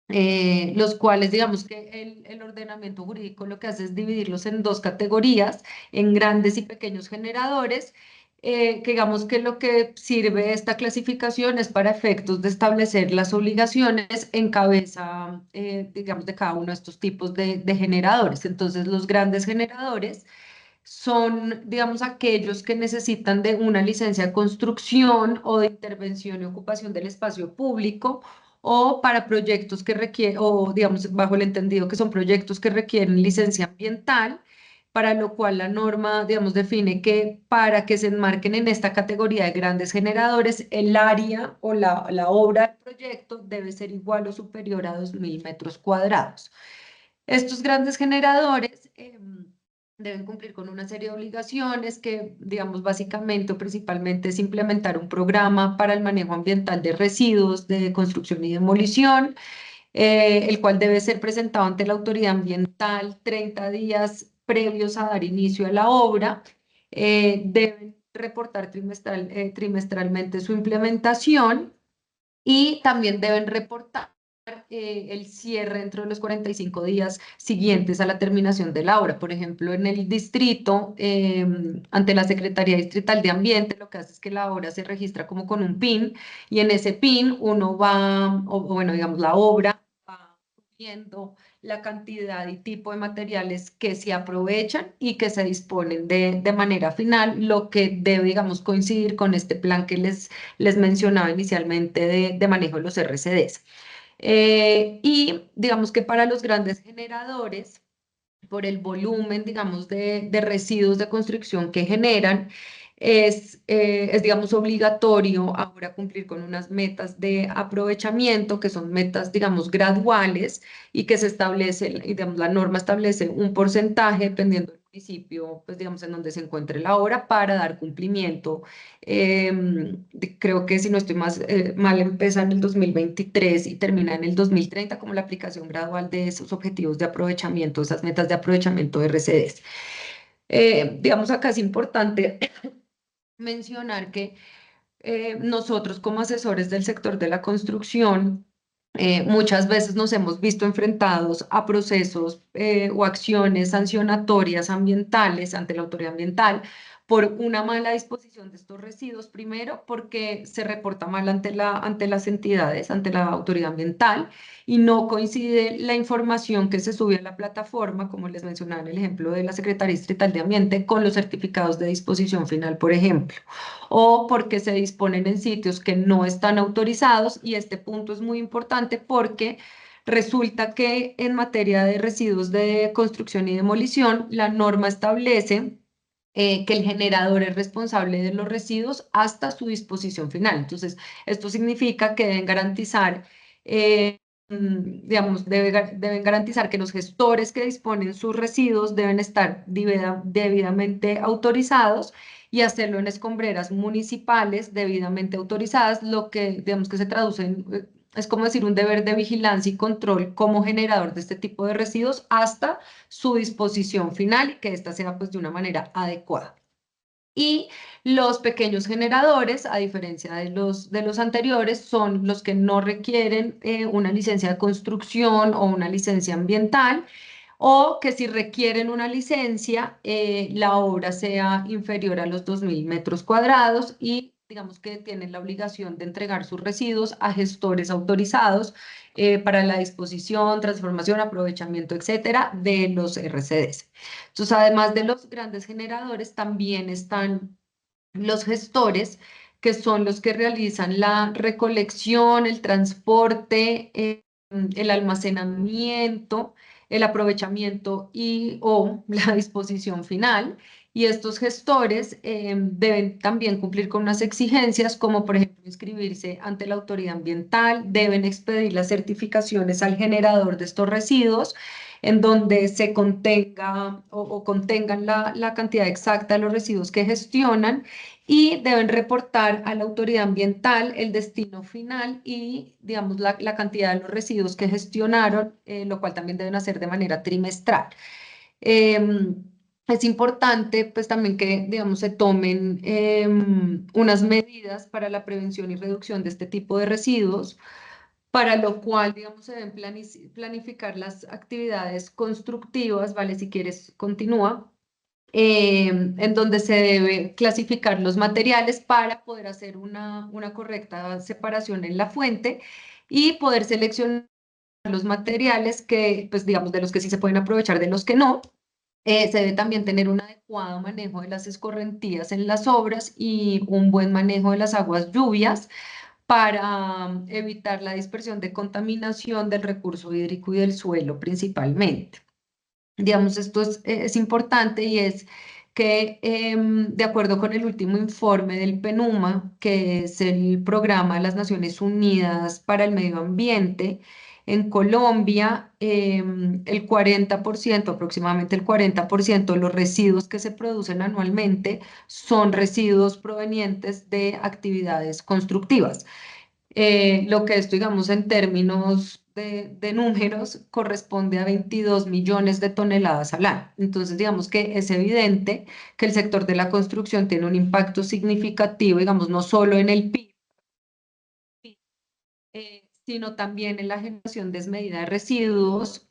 los cuales digamos que el ordenamiento jurídico lo que hace es dividirlos en dos categorías, en grandes y pequeños generadores, que digamos que lo que sirve esta clasificación es para efectos de establecer las obligaciones en cabeza, digamos, de cada uno de estos tipos de generadores. Entonces, los grandes generadores son, digamos, aquellos que necesitan de una licencia de construcción o de intervención y ocupación del espacio público, o para proyectos que requieren, o digamos, bajo el entendido que son proyectos que requieren licencia ambiental, para lo cual la norma, digamos, define que para que se enmarquen en esta categoría de grandes generadores, el área o la obra del proyecto debe ser igual o superior a 2.000 metros cuadrados. Estos grandes generadores deben cumplir con una serie de obligaciones que, digamos, básicamente o principalmente es implementar un programa para el manejo ambiental de residuos de construcción y demolición, el cual debe ser presentado ante la autoridad ambiental 30 días previos a dar inicio a la obra. Deben reportar trimestralmente su implementación y también deben reportar el cierre dentro de los 45 días siguientes a la terminación de la obra. Por ejemplo, en el distrito, ante la Secretaría Distrital de Ambiente, lo que hace es que la obra se registra como con un PIN y en ese PIN uno va, o bueno, digamos, la obra va viendo la cantidad y tipo de materiales que se aprovechan y que se disponen de manera final, lo que debe, digamos, coincidir con este plan que les mencionaba inicialmente de manejo de los RCDs. Y digamos que para los grandes generadores, por el volumen, digamos, de residuos de construcción que generan, digamos, obligatorio ahora cumplir con unas metas de aprovechamiento, que son metas, digamos, graduales y que se establece, y digamos, la norma establece un porcentaje dependiendo del municipio, pues, digamos, en donde se encuentre la obra para dar cumplimiento. Creo que si no estoy mal, empieza en el 2023 y termina en el 2030 como la aplicación gradual de esos objetivos de aprovechamiento, esas metas de aprovechamiento de RCDs. Digamos, acá es importante mencionar que nosotros como asesores del sector de la construcción, muchas veces nos hemos visto enfrentados a procesos o acciones sancionatorias ambientales ante la autoridad ambiental por una mala disposición de estos residuos, primero porque se reporta mal ante las entidades, ante la autoridad ambiental, y no coincide la información que se sube a la plataforma, como les mencionaba en el ejemplo de la Secretaría Distrital de Ambiente, con los certificados de disposición final, por ejemplo, o porque se disponen en sitios que no están autorizados, y este punto es muy importante porque resulta que en materia de residuos de construcción y demolición, la norma establece que el generador es responsable de los residuos hasta su disposición final. Entonces, esto significa que deben garantizar, digamos, deben garantizar que los gestores que disponen sus residuos deben estar debidamente autorizados y hacerlo en escombreras municipales debidamente autorizadas, lo que, digamos, que se traduce es como decir un deber de vigilancia y control como generador de este tipo de residuos hasta su disposición final y que ésta sea pues de una manera adecuada. Y los pequeños generadores, a diferencia de los anteriores, son los que no requieren una licencia de construcción o una licencia ambiental, o que si requieren una licencia, la obra sea inferior a los 2.000 metros cuadrados y digamos que tienen la obligación de entregar sus residuos a gestores autorizados para la disposición, transformación, aprovechamiento, etcétera, de los RCDs. Entonces, además de los grandes generadores, también están los gestores, que son los que realizan la recolección, el transporte, el almacenamiento, el aprovechamiento y o la disposición final. Y estos gestores deben también cumplir con unas exigencias, como por ejemplo inscribirse ante la autoridad ambiental, deben expedir las certificaciones al generador de estos residuos, en donde se contenga o contengan la cantidad exacta de los residuos que gestionan y deben reportar a la autoridad ambiental el destino final y, digamos, la cantidad de los residuos que gestionaron, lo cual también deben hacer de manera trimestral. Es importante, pues, también que, digamos, se tomen unas medidas para la prevención y reducción de este tipo de residuos, para lo cual, digamos, se deben planificar las actividades constructivas, ¿vale? Si quieres, continúa. En donde se debe clasificar los materiales para poder hacer una correcta separación en la fuente y poder seleccionar los materiales que, pues, digamos, de los que sí se pueden aprovechar, de los que no. Se debe también tener un adecuado manejo de las escorrentías en las obras y un buen manejo de las aguas lluvias para evitar la dispersión de contaminación del recurso hídrico y del suelo principalmente. Digamos, esto es importante y es que, de acuerdo con el último informe del PNUMA, que es el Programa de las Naciones Unidas para el Medio Ambiente, en Colombia, el 40%, aproximadamente el 40% de los residuos que se producen anualmente son residuos provenientes de actividades constructivas. Lo que esto, digamos, en términos de números, corresponde a 22 millones de toneladas al año. Entonces, digamos que es evidente que el sector de la construcción tiene un impacto significativo, digamos, no solo en el PIB, sino también en la generación desmedida de residuos.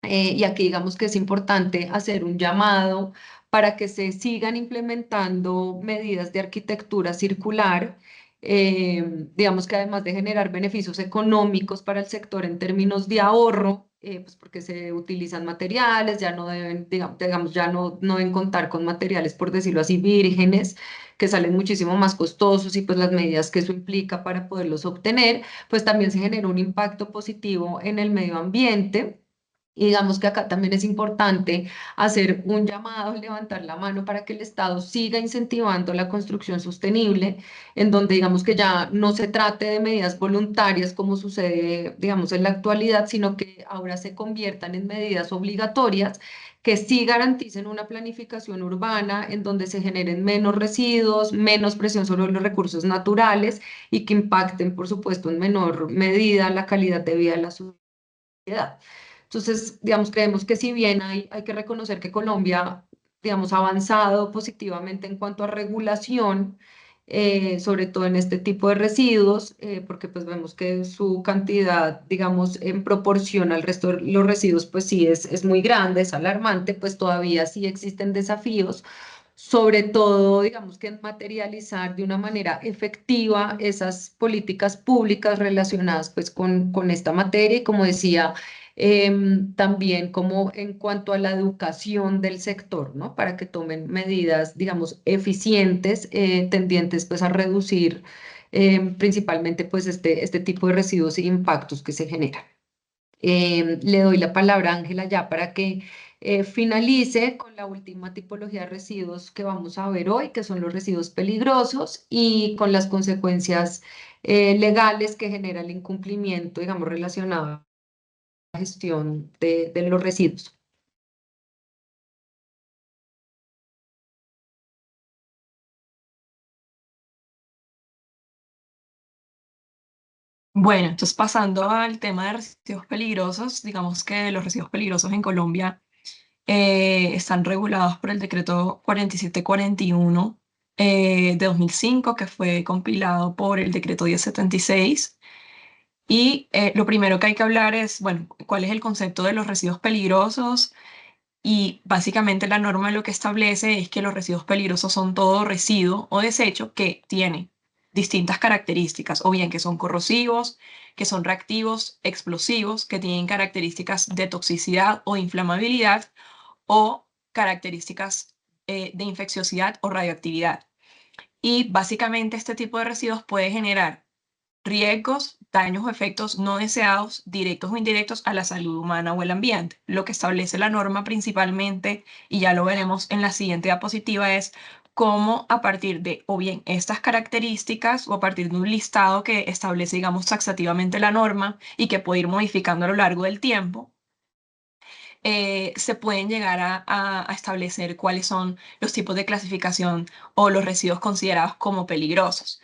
Y aquí digamos que es importante hacer un llamado para que se sigan implementando medidas de arquitectura circular, digamos que además de generar beneficios económicos para el sector en términos de ahorro, pues porque se utilizan materiales, ya no deben, digamos, ya no deben contar con materiales, por decirlo así, vírgenes, que salen muchísimo más costosos y pues las medidas que eso implica para poderlos obtener, pues también se genera un impacto positivo en el medio ambiente. Y digamos que acá también es importante hacer un llamado, levantar la mano para que el Estado siga incentivando la construcción sostenible, en donde digamos que ya no se trate de medidas voluntarias como sucede, digamos, en la actualidad, sino que ahora se conviertan en medidas obligatorias que sí garanticen una planificación urbana en donde se generen menos residuos, menos presión sobre los recursos naturales y que impacten, por supuesto, en menor medida la calidad de vida de la sociedad. Entonces, digamos, creemos que si bien hay que reconocer que Colombia, digamos, ha avanzado positivamente en cuanto a regulación, sobre todo en este tipo de residuos, porque pues vemos que su cantidad, digamos, en proporción al resto de los residuos, pues sí es muy grande, es alarmante, pues todavía sí existen desafíos, sobre todo, digamos, que en materializar de una manera efectiva esas políticas públicas relacionadas pues con esta materia y como decía, también como en cuanto a la educación del sector, ¿no? Para que tomen medidas, digamos, eficientes, tendientes pues a reducir principalmente pues este tipo de residuos y impactos que se generan. Le doy la palabra a Ángela ya para que finalice con la última tipología de residuos que vamos a ver hoy, que son los residuos peligrosos y con las consecuencias legales que genera el incumplimiento, digamos, relacionado a la gestión de los residuos. Bueno, entonces pasando al tema de residuos peligrosos, digamos que los residuos peligrosos en Colombia están regulados por el decreto 4741 de 2005, que fue compilado por el decreto 1076. Y lo primero que hay que hablar es, bueno, cuál es el concepto de los residuos peligrosos. Y básicamente la norma lo que establece es que los residuos peligrosos son todo residuo o desecho que tiene distintas características, o bien que son corrosivos, que son reactivos, explosivos, que tienen características de toxicidad o inflamabilidad, o características de infecciosidad o radioactividad. Y básicamente este tipo de residuos puede generar riesgos, daños o efectos no deseados, directos o indirectos a la salud humana o el ambiente. Lo que establece la norma principalmente, y ya lo veremos en la siguiente diapositiva, es cómo a partir de o bien estas características o a partir de un listado que establece, digamos, taxativamente la norma y que puede ir modificando a lo largo del tiempo, se pueden llegar a establecer cuáles son los tipos de clasificación o los residuos considerados como peligrosos.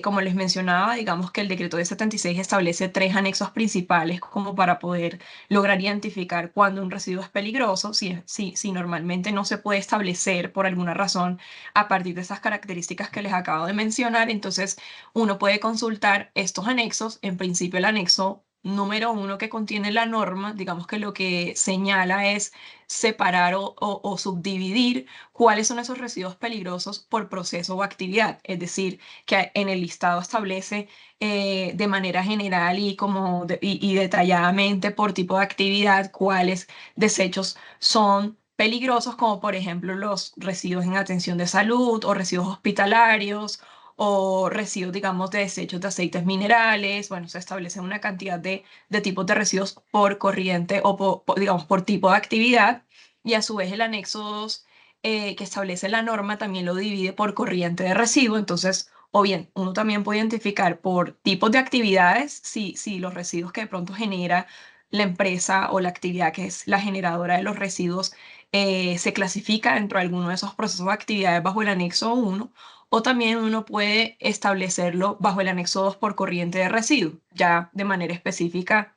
Como les mencionaba, digamos que el decreto de 76 establece 3 anexos principales como para poder lograr identificar cuándo un residuo es peligroso. Si normalmente no se puede establecer por alguna razón a partir de esas características que les acabo de mencionar, entonces uno puede consultar estos anexos. En principio, el anexo número 1 que contiene la norma, digamos que lo que señala es separar o subdividir cuáles son esos residuos peligrosos por proceso o actividad. Es decir, que en el listado establece de manera general y detalladamente por tipo de actividad cuáles desechos son peligrosos, como por ejemplo los residuos en atención de salud o residuos hospitalarios o residuos, digamos, de desechos de aceites minerales. Bueno, se establece una cantidad de tipos de residuos por corriente o digamos, por tipo de actividad, y a su vez el anexo 2, que establece la norma, también lo divide por corriente de residuo. Entonces, o bien, uno también puede identificar por tipos de actividades si los residuos que de pronto genera la empresa o la actividad que es la generadora de los residuos se clasifica dentro de alguno de esos procesos o actividades bajo el anexo 1, o también uno puede establecerlo bajo el anexo 2 por corriente de residuo, ya de manera específica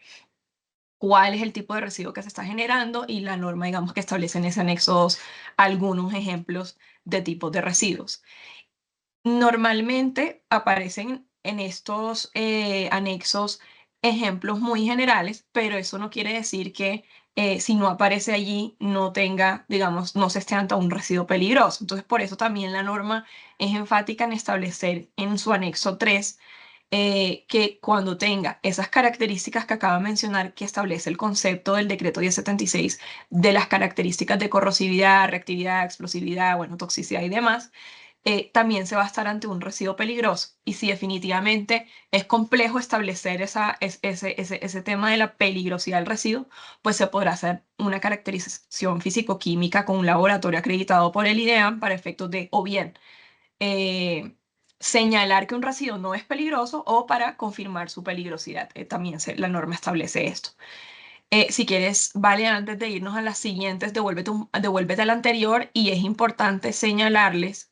cuál es el tipo de residuo que se está generando y la norma, digamos, que establece en ese anexo 2 algunos ejemplos de tipos de residuos. Normalmente aparecen en estos anexos ejemplos muy generales, pero eso no quiere decir que si no aparece allí no tenga, digamos, no se esté ante un residuo peligroso. Entonces, por eso también la norma es enfática en establecer en su anexo 3 que cuando tenga esas características que acabo de mencionar, que establece el concepto del decreto 1076 de las características de corrosividad, reactividad, explosividad, bueno, toxicidad y demás, también se va a estar ante un residuo peligroso. Y si definitivamente es complejo establecer ese tema de la peligrosidad del residuo, pues se podrá hacer una caracterización físico-química con un laboratorio acreditado por el IDEAM para efectos de, o bien, eh, señalar que un residuo no es peligroso o para confirmar su peligrosidad. También la norma establece esto. Si quieres, vale, antes de irnos a las siguientes, devuélvete a la anterior, y es importante señalarles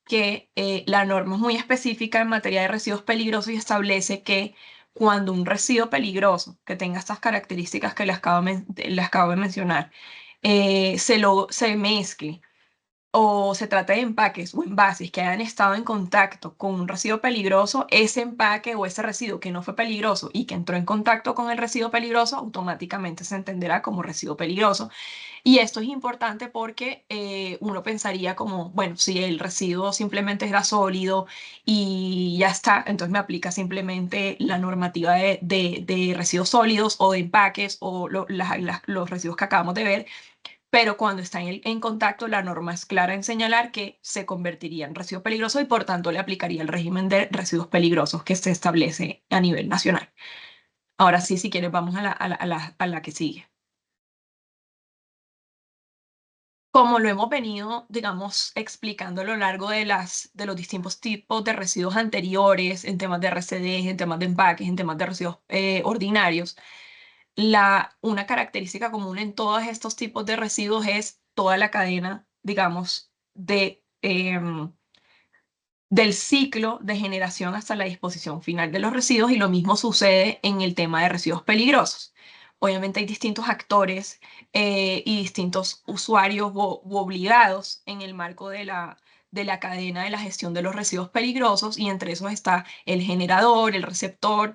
que la norma es muy específica en materia de residuos peligrosos y establece que cuando un residuo peligroso que tenga estas características que les acabo de mencionar se mezcle o se trata de empaques o envases que hayan estado en contacto con un residuo peligroso, ese empaque o ese residuo que no fue peligroso y que entró en contacto con el residuo peligroso, automáticamente se entenderá como residuo peligroso. Y esto es importante porque uno pensaría como, bueno, si el residuo simplemente era sólido y ya está, entonces me aplica simplemente la normativa de residuos sólidos o de empaques o los residuos que acabamos de ver. Pero cuando está en contacto, la norma es clara en señalar que se convertiría en residuo peligroso y por tanto le aplicaría el régimen de residuos peligrosos que se establece a nivel nacional. Ahora sí, si quieres, vamos a la que sigue. Como lo hemos venido, digamos, explicando a lo largo de los distintos tipos de residuos anteriores, en temas de RCD, en temas de empaques, en temas de residuos ordinarios, una característica común en todos estos tipos de residuos es toda la cadena, digamos, del ciclo de generación hasta la disposición final de los residuos, y lo mismo sucede en el tema de residuos peligrosos. Obviamente hay distintos actores y distintos usuarios u obligados en el marco de la cadena de la gestión de los residuos peligrosos, y entre esos está el generador, el receptor,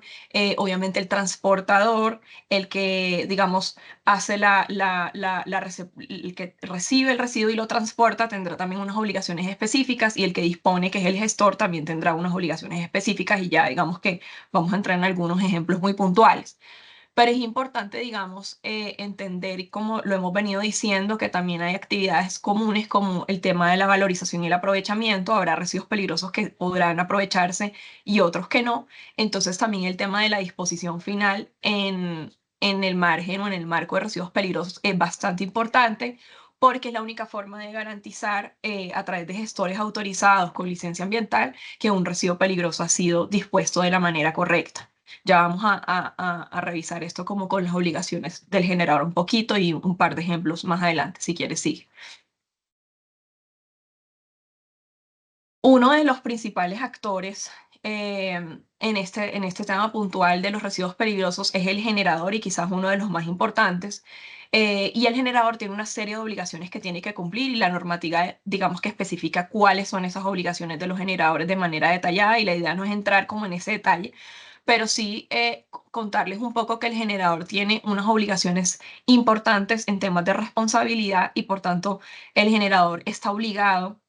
obviamente el transportador, el que, digamos, hace el que recibe el residuo y lo transporta tendrá también unas obligaciones específicas, y el que dispone, que es el gestor, también tendrá unas obligaciones específicas, y ya digamos que vamos a entrar en algunos ejemplos muy puntuales. Pero es importante, digamos, entender, y como lo hemos venido diciendo, que también hay actividades comunes como el tema de la valorización y el aprovechamiento. Habrá residuos peligrosos que podrán aprovecharse y otros que no. Entonces también el tema de la disposición final en el margen o en el marco de residuos peligrosos es bastante importante, porque es la única forma de garantizar a través de gestores autorizados con licencia ambiental que un residuo peligroso ha sido dispuesto de la manera correcta. Ya vamos a revisar esto como con las obligaciones del generador un poquito y un par de ejemplos más adelante, si quieres, sigue. Uno de los principales actores en este tema puntual de los residuos peligrosos es el generador y quizás uno de los más importantes. Y el generador tiene una serie de obligaciones que tiene que cumplir y la normativa, digamos que especifica cuáles son esas obligaciones de los generadores de manera detallada y la idea no es entrar como en ese detalle, pero sí contarles un poco que el generador tiene unas obligaciones importantes en temas de responsabilidad y por tanto el generador está obligado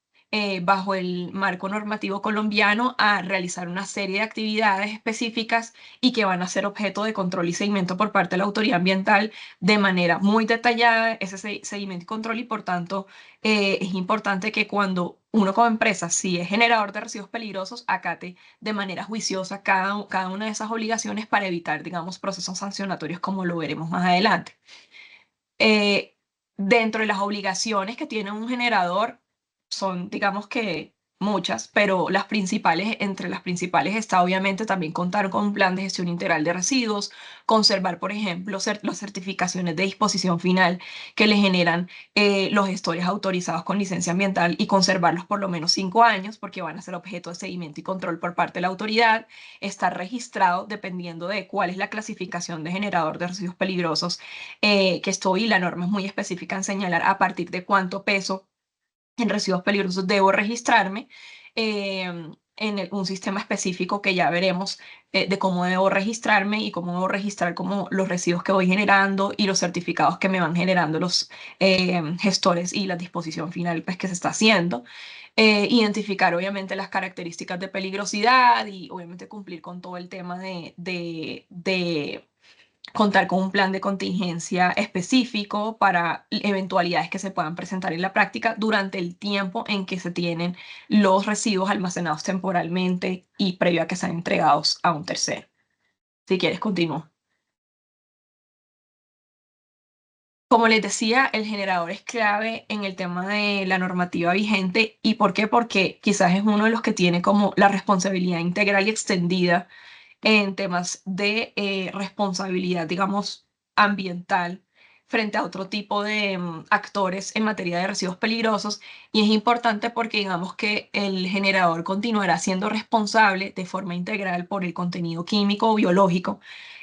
bajo el marco normativo colombiano a realizar una serie de actividades específicas y que van a ser objeto de control y seguimiento por parte de la autoridad ambiental de manera muy detallada, ese seguimiento y control, y por tanto es importante que cuando uno como empresa, si es generador de residuos peligrosos, acate de manera juiciosa cada una de esas obligaciones para evitar, digamos, procesos sancionatorios como lo veremos más adelante. Dentro de las obligaciones que tiene un generador, son, digamos que muchas, pero entre las principales está obviamente también contar con un plan de gestión integral de residuos, conservar, por ejemplo, las certificaciones de disposición final que le generan los gestores autorizados con licencia ambiental y conservarlos por lo menos 5 años porque van a ser objeto de seguimiento y control por parte de la autoridad, estar registrado dependiendo de cuál es la clasificación de generador de residuos peligrosos que estoy, la norma es muy específica en señalar a partir de cuánto peso en residuos peligrosos debo registrarme en un sistema específico que ya veremos de cómo debo registrarme y cómo debo registrar como los residuos que voy generando y los certificados que me van generando los gestores y la disposición final pues, que se está haciendo. Identificar obviamente las características de peligrosidad y obviamente cumplir con todo el tema de contar con un plan de contingencia específico para eventualidades que se puedan presentar en la práctica durante el tiempo en que se tienen los residuos almacenados temporalmente y previo a que sean entregados a un tercero. Si quieres, continúo. Como les decía, el generador es clave en el tema de la normativa vigente. ¿Y por qué? Porque quizás es uno de los que tiene como la responsabilidad integral y extendida en temas de responsabilidad, digamos, ambiental frente a otro tipo de actores en materia de residuos peligrosos. Y es importante porque digamos que el generador continuará siendo responsable de forma integral por el contenido químico o biológico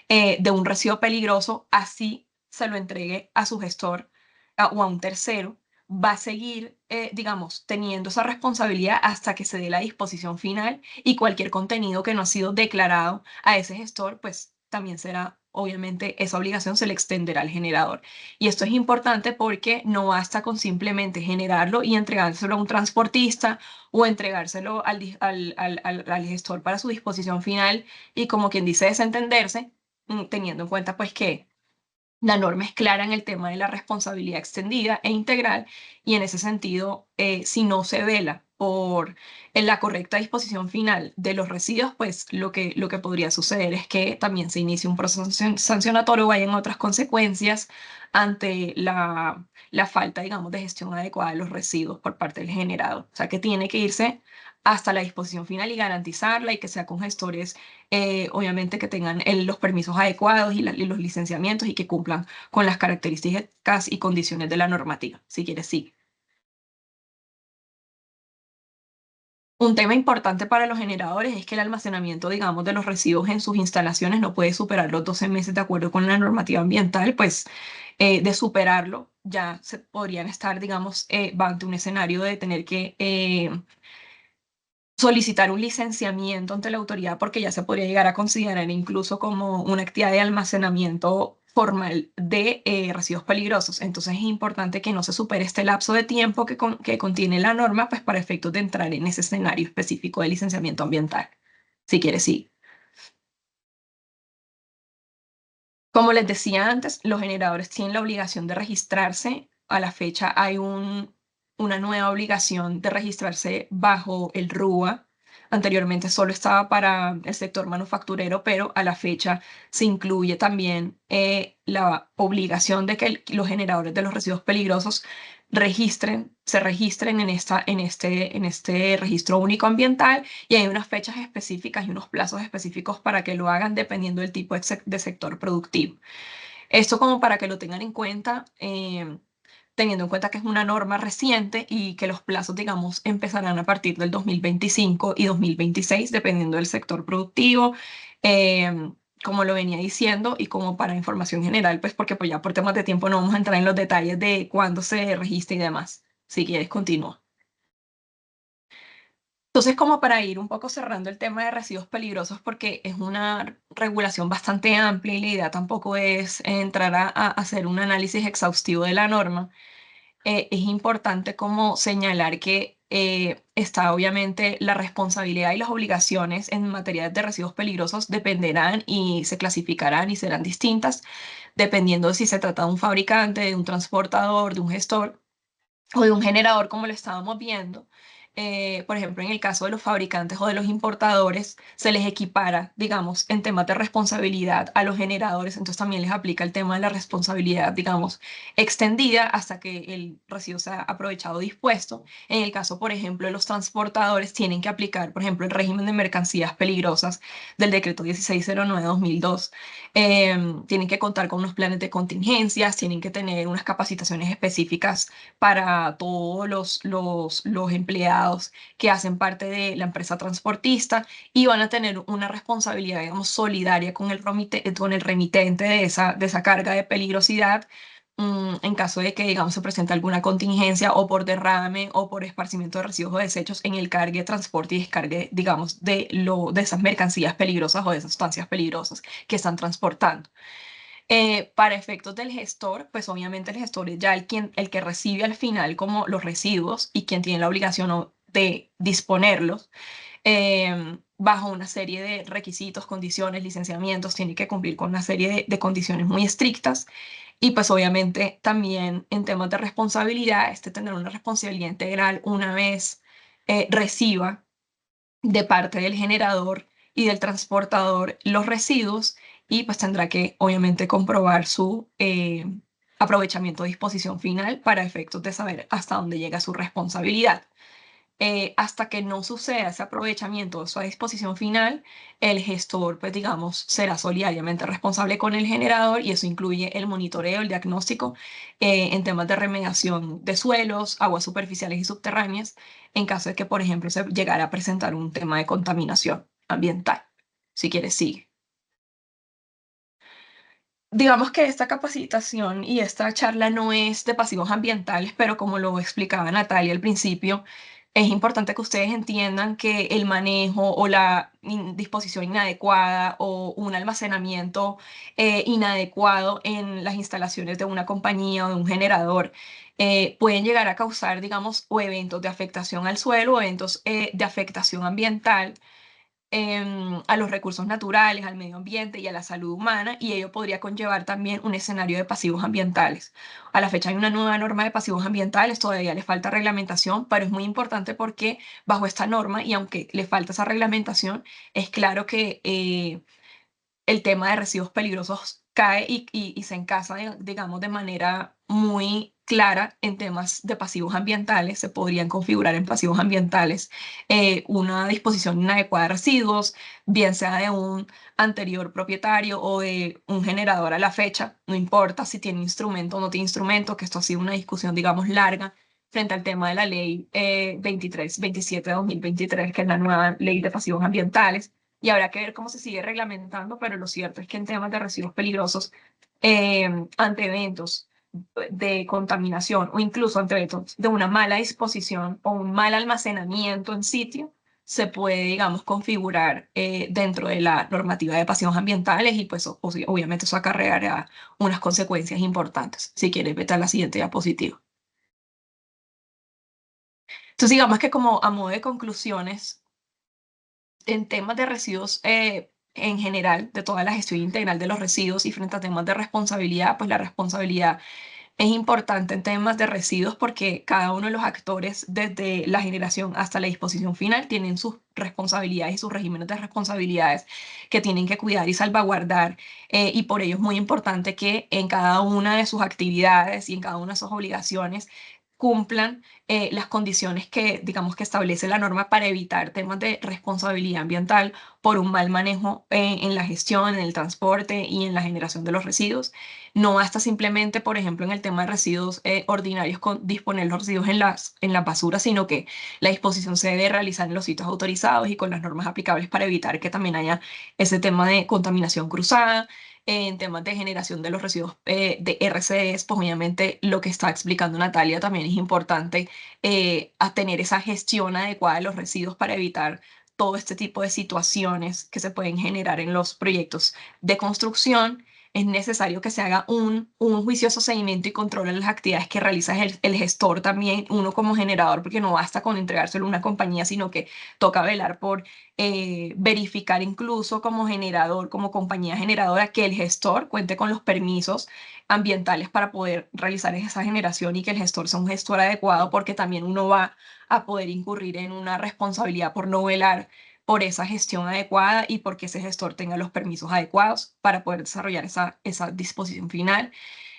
de un residuo peligroso, así se lo entregue a su gestor o a un tercero, va a seguir, digamos, teniendo esa responsabilidad hasta que se dé la disposición final y cualquier contenido que no ha sido declarado a ese gestor, pues también será, obviamente, esa obligación se le extenderá al generador. Y esto es importante porque no basta con simplemente generarlo y entregárselo a un transportista o entregárselo al gestor para su disposición final y como quien dice desentenderse, teniendo en cuenta pues que la norma es clara en el tema de la responsabilidad extendida e integral y en ese sentido, si no se vela por en la correcta disposición final de los residuos, pues lo que podría suceder es que también se inicie un proceso sancionatorio o hayan otras consecuencias ante la falta, digamos, de gestión adecuada de los residuos por parte del generador. O sea, que tiene que irse hasta la disposición final y garantizarla y que sea con gestores obviamente que tengan los permisos adecuados y los licenciamientos y que cumplan con las características y condiciones de la normativa. Si quieres, sí. Un tema importante para los generadores es que el almacenamiento, digamos, de los residuos en sus instalaciones no puede superar los 12 meses de acuerdo con la normativa ambiental, pues de superarlo ya se podrían estar, digamos, ante un escenario de tener que solicitar un licenciamiento ante la autoridad porque ya se podría llegar a considerar incluso como una actividad de almacenamiento formal de residuos peligrosos. Entonces es importante que no se supere este lapso de tiempo que contiene la norma, pues para efectos de entrar en ese escenario específico de licenciamiento ambiental. Si quieres, sí. Como les decía antes, los generadores tienen la obligación de registrarse. A la fecha hay una nueva obligación de registrarse bajo el RUA. Anteriormente solo estaba para el sector manufacturero, pero a la fecha se incluye también la obligación de que los generadores de los residuos peligrosos se registren en este registro único ambiental, y hay unas fechas específicas y unos plazos específicos para que lo hagan dependiendo del tipo de sector productivo. Esto como para que lo tengan en cuenta, teniendo en cuenta que es una norma reciente y que los plazos, digamos, empezarán a partir del 2025 y 2026, dependiendo del sector productivo, como lo venía diciendo, y como para información general, pues porque pues ya por temas de tiempo no vamos a entrar en los detalles de cuándo se registra y demás. Si quieres, continúa. Entonces, como para ir un poco cerrando el tema de residuos peligrosos, porque es una regulación bastante amplia y la idea tampoco es entrar a hacer un análisis exhaustivo de la norma, es importante como señalar que está obviamente la responsabilidad y las obligaciones en materia de residuos peligrosos dependerán y se clasificarán y serán distintas dependiendo de si se trata de un fabricante, de un transportador, de un gestor o de un generador, como lo estábamos viendo. Por ejemplo, en el caso de los fabricantes o de los importadores, se les equipara, digamos, en temas de responsabilidad a los generadores, entonces también les aplica el tema de la responsabilidad, digamos, extendida hasta que el residuo sea aprovechado o dispuesto. En el caso, por ejemplo, de los transportadores, tienen que aplicar, por ejemplo, el régimen de mercancías peligrosas del decreto 1609/2002. Tienen que contar con unos planes de contingencias, tienen que tener unas capacitaciones específicas para todos los empleados que hacen parte de la empresa transportista, y van a tener una responsabilidad, digamos, solidaria con el remitente de esa carga de peligrosidad, en caso de que, digamos, se presente alguna contingencia o por derrame o por esparcimiento de residuos o desechos en el cargue, transporte y descargue, digamos, de esas mercancías peligrosas o de esas sustancias peligrosas que están transportando. Para efectos del gestor, pues obviamente el gestor es ya el que recibe al final como los residuos y quien tiene la obligación de disponerlos, bajo una serie de requisitos, condiciones, licenciamientos, tiene que cumplir con una serie de condiciones muy estrictas. Y pues obviamente también en temas de responsabilidad, tener una responsabilidad integral una vez reciba de parte del generador y del transportador los residuos, y pues tendrá que obviamente comprobar su aprovechamiento o disposición final para efectos de saber hasta dónde llega su responsabilidad. Hasta que no suceda ese aprovechamiento o su disposición final, el gestor, pues digamos, será solidariamente responsable con el generador, y eso incluye el monitoreo, el diagnóstico en temas de remediación de suelos, aguas superficiales y subterráneas, en caso de que, por ejemplo, se llegara a presentar un tema de contaminación ambiental. Si quieres, sigue. Digamos que esta capacitación y esta charla no es de pasivos ambientales, pero como lo explicaba Natalia al principio, es importante que ustedes entiendan que el manejo o la disposición inadecuada o un almacenamiento inadecuado en las instalaciones de una compañía o de un generador pueden llegar a causar, digamos, o eventos de afectación al suelo o eventos de afectación ambiental, a los recursos naturales, al medio ambiente y a la salud humana, y ello podría conllevar también un escenario de pasivos ambientales. A la fecha hay una nueva norma de pasivos ambientales, todavía le falta reglamentación, pero es muy importante porque bajo esta norma, y aunque le falta esa reglamentación, es claro que el tema de residuos peligrosos cae y se encasa, digamos, de manera muy clara en temas de pasivos ambientales. Se podrían configurar en pasivos ambientales una disposición inadecuada de residuos, bien sea de un anterior propietario o de un generador a la fecha, no importa si tiene instrumento o no tiene instrumento, que esto ha sido una discusión, digamos, larga frente al tema de la ley 27 de 2023, que es la nueva ley de pasivos ambientales, y habrá que ver cómo se sigue reglamentando, pero lo cierto es que en temas de residuos peligrosos, ante eventos de contaminación o incluso ante eventos de una mala disposición o un mal almacenamiento en sitio, se puede, digamos, configurar dentro de la normativa de pasivos ambientales, y pues obviamente eso acarreará unas consecuencias importantes. Si quieres, vete a la siguiente diapositiva. Entonces, digamos que como a modo de conclusiones, en temas de residuos en general, de toda la gestión integral de los residuos y frente a temas de responsabilidad, pues la responsabilidad es importante en temas de residuos porque cada uno de los actores, desde la generación hasta la disposición final, tienen sus responsabilidades y sus regímenes de responsabilidades que tienen que cuidar y salvaguardar, y por ello es muy importante que en cada una de sus actividades y en cada una de sus obligaciones cumplan las condiciones que, digamos, que establece la norma para evitar temas de responsabilidad ambiental por un mal manejo en la gestión, en el transporte y en la generación de los residuos. No basta simplemente, por ejemplo, en el tema de residuos ordinarios con disponer los residuos en las basuras, sino que la disposición se debe realizar en los sitios autorizados y con las normas aplicables para evitar que también haya ese tema de contaminación cruzada. En temas de generación de los residuos de RCDs, pues obviamente lo que está explicando Natalia también es importante, a tener esa gestión adecuada de los residuos para evitar todo este tipo de situaciones que se pueden generar en los proyectos de construcción. Es necesario que se haga un juicioso seguimiento y control en las actividades que realiza el gestor también, uno como generador, porque no basta con entregárselo a una compañía, sino que toca velar por verificar incluso como generador, como compañía generadora, que el gestor cuente con los permisos ambientales para poder realizar esa generación y que el gestor sea un gestor adecuado, porque también uno va a poder incurrir en una responsabilidad por no velar por esa gestión adecuada y porque ese gestor tenga los permisos adecuados para poder desarrollar esa disposición final.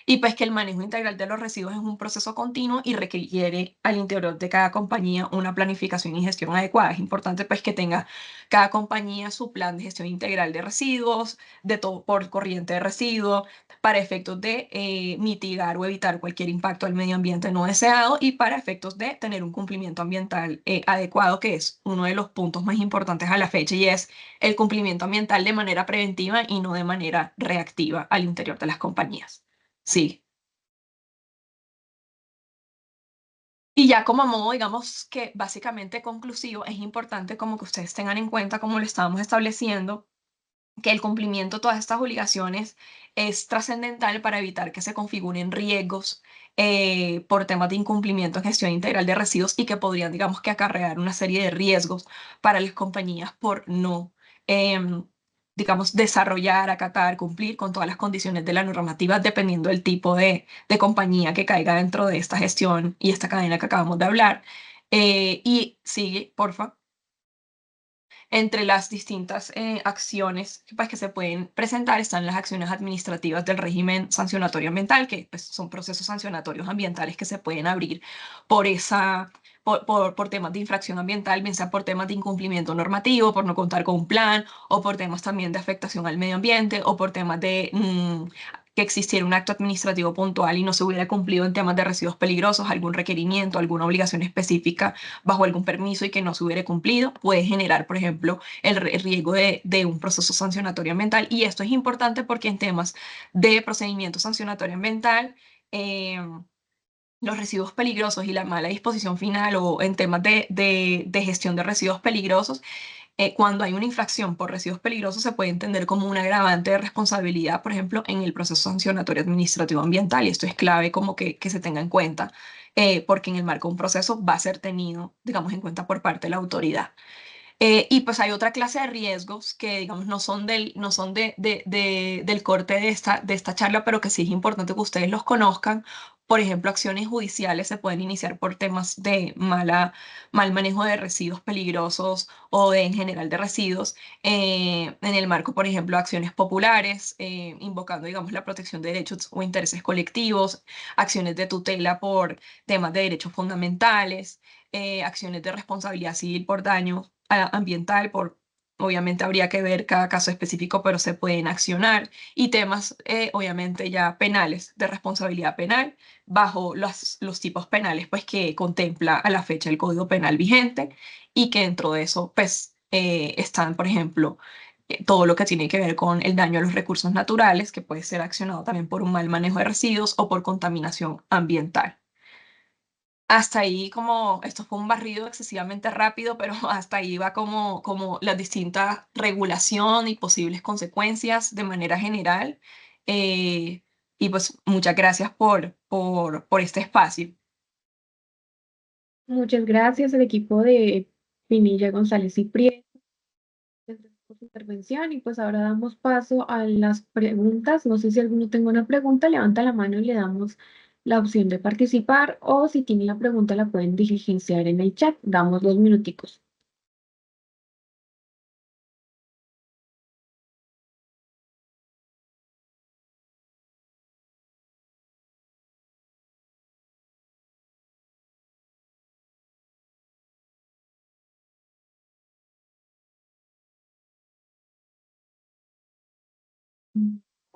Y pues que el manejo integral de los residuos es un proceso continuo y requiere al interior de cada compañía una planificación y gestión adecuada. Es importante pues que tenga cada compañía su plan de gestión integral de residuos, de todo por corriente de residuos, para efectos de mitigar o evitar cualquier impacto al medio ambiente no deseado y para efectos de tener un cumplimiento ambiental adecuado, que es uno de los puntos más importantes a la fecha, y es el cumplimiento ambiental de manera preventiva y no de manera reactiva al interior de las compañías. Sí. Y ya como modo, digamos que básicamente conclusivo, es importante como que ustedes tengan en cuenta, como lo estábamos estableciendo, que el cumplimiento de todas estas obligaciones es trascendental para evitar que se configuren riesgos por temas de incumplimiento en gestión integral de residuos y que podrían, digamos, que acarrear una serie de riesgos para las compañías por no, em, digamos, desarrollar, acatar, cumplir con todas las condiciones de la normativa, dependiendo del tipo de compañía que caiga dentro de esta gestión y esta cadena que acabamos de hablar. Y sigue, porfa. Entre las distintas acciones pues, que se pueden presentar están las acciones administrativas del régimen sancionatorio ambiental, que pues, son procesos sancionatorios ambientales que se pueden abrir por por temas de infracción ambiental, bien sea por temas de incumplimiento normativo, por no contar con un plan, o por temas también de afectación al medio ambiente, o por temas de que existiera un acto administrativo puntual y no se hubiera cumplido en temas de residuos peligrosos, algún requerimiento, alguna obligación específica bajo algún permiso y que no se hubiera cumplido, puede generar, por ejemplo, el riesgo de un proceso sancionatorio ambiental. Y esto es importante porque en temas de procedimiento sancionatorio ambiental, eh, los residuos peligrosos y la mala disposición final o en temas de gestión de residuos peligrosos, cuando hay una infracción por residuos peligrosos se puede entender como un agravante de responsabilidad, por ejemplo, en el proceso sancionatorio administrativo ambiental. Y esto es clave como que se tenga en cuenta, porque en el marco de un proceso va a ser tenido, digamos, en cuenta por parte de la autoridad. Y pues hay otra clase de riesgos que, digamos, no son del corte de esta charla, pero que sí es importante que ustedes los conozcan. Por ejemplo, acciones judiciales se pueden iniciar por temas de mal manejo de residuos peligrosos o en general de residuos, en el marco, por ejemplo, de acciones populares, invocando, digamos, la protección de derechos o intereses colectivos, acciones de tutela por temas de derechos fundamentales, acciones de responsabilidad civil por daño ambiental, obviamente habría que ver cada caso específico, pero se pueden accionar, y temas, obviamente, ya penales, de responsabilidad penal, bajo los tipos penales, pues, que contempla a la fecha el Código Penal vigente, y que dentro de eso, pues, están, por ejemplo, todo lo que tiene que ver con el daño a los recursos naturales, que puede ser accionado también por un mal manejo de residuos o por contaminación ambiental. Hasta ahí como, esto fue un barrido excesivamente rápido, pero hasta ahí va como la distinta regulación y posibles consecuencias de manera general. Eh, y pues muchas gracias por este espacio. Muchas gracias al equipo de Pinilla González y Prieto por su intervención y pues ahora damos paso a las preguntas. No sé si alguno tenga una pregunta, levanta la mano y le damos la opción de participar o si tiene la pregunta la pueden diligenciar en el chat. Damos 2 minuticos.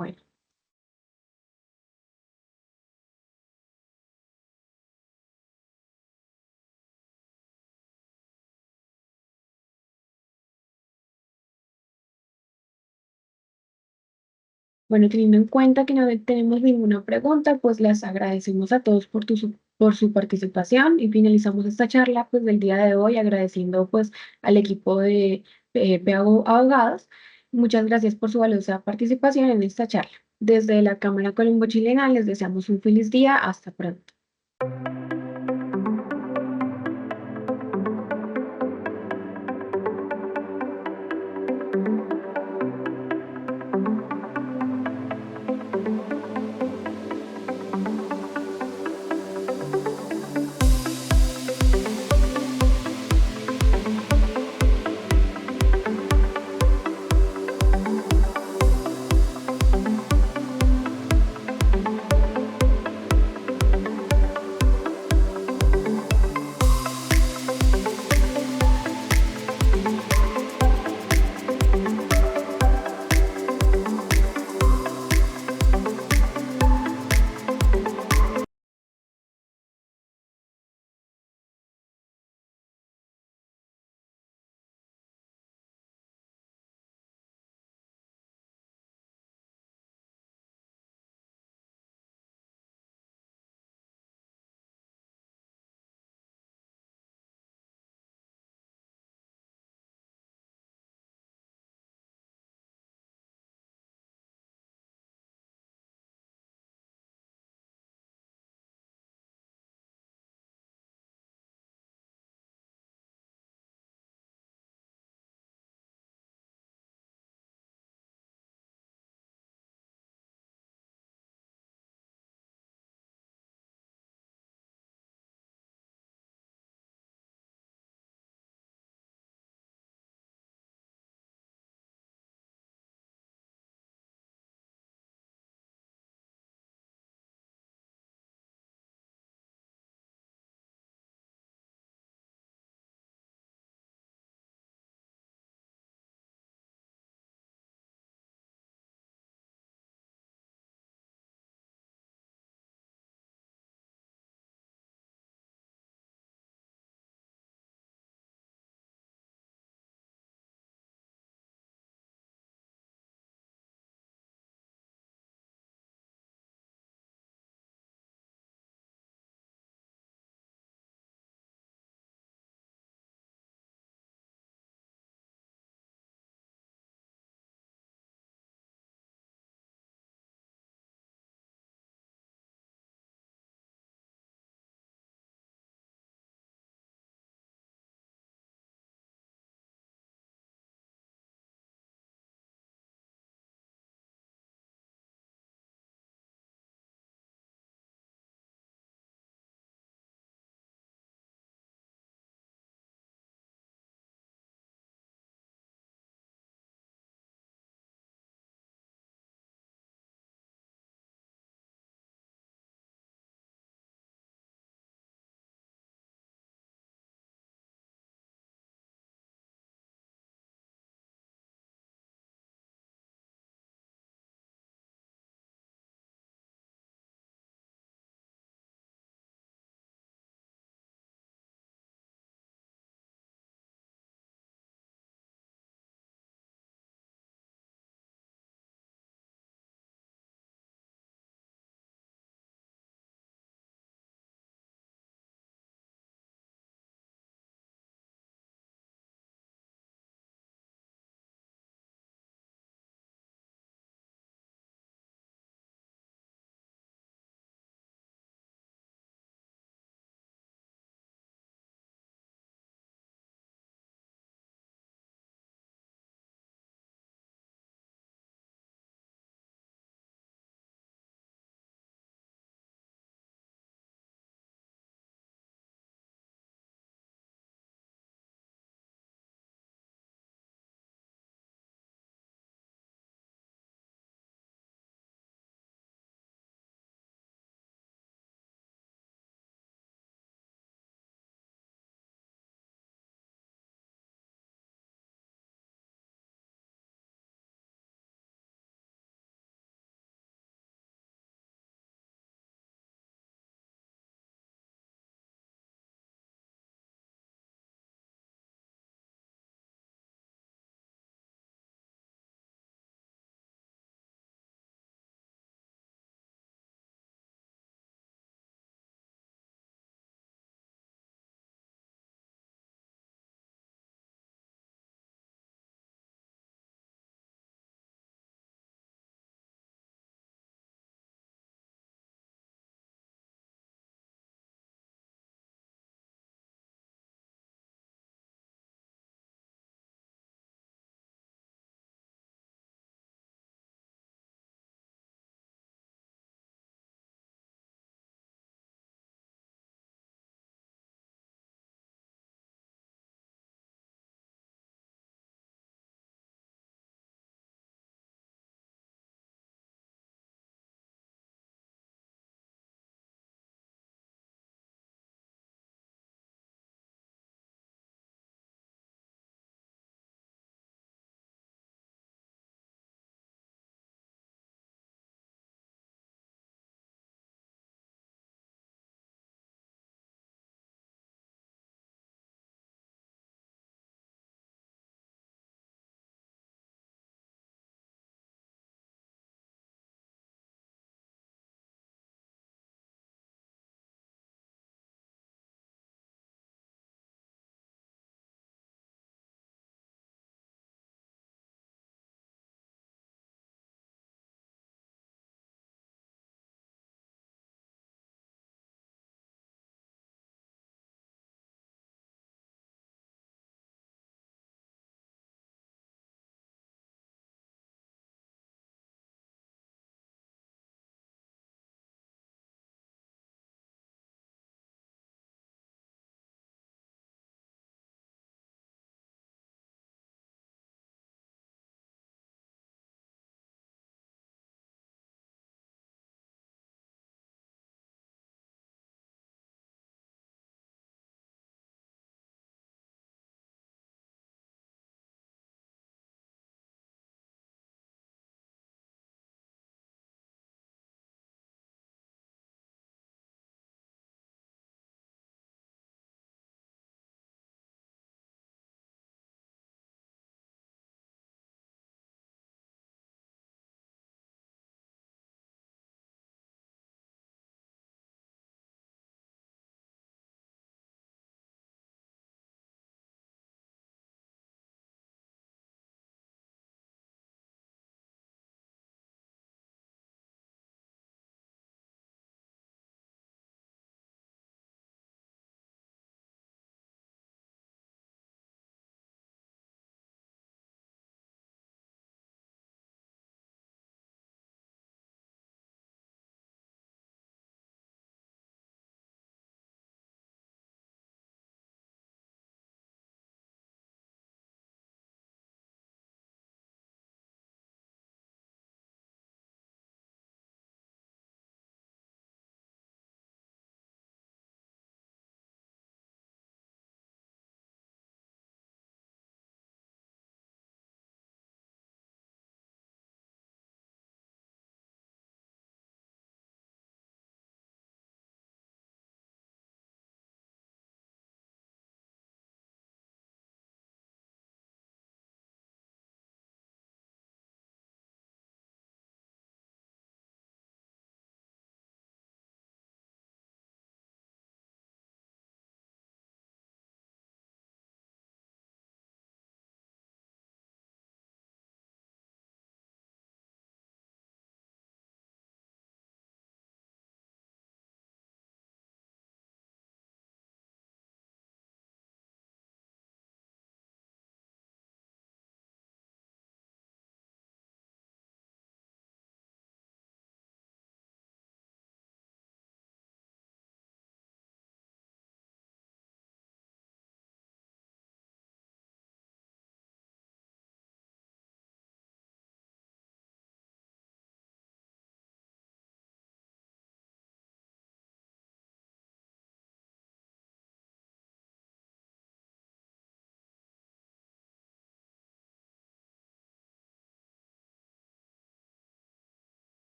Bueno. Bueno, teniendo en cuenta que no tenemos ninguna pregunta, pues les agradecemos a todos por su participación y finalizamos esta charla pues del día de hoy agradeciendo pues al equipo de PAO Abogados. Muchas gracias por su valiosa participación en esta charla. Desde la Cámara Colombo Chilena les deseamos un feliz día. Hasta pronto.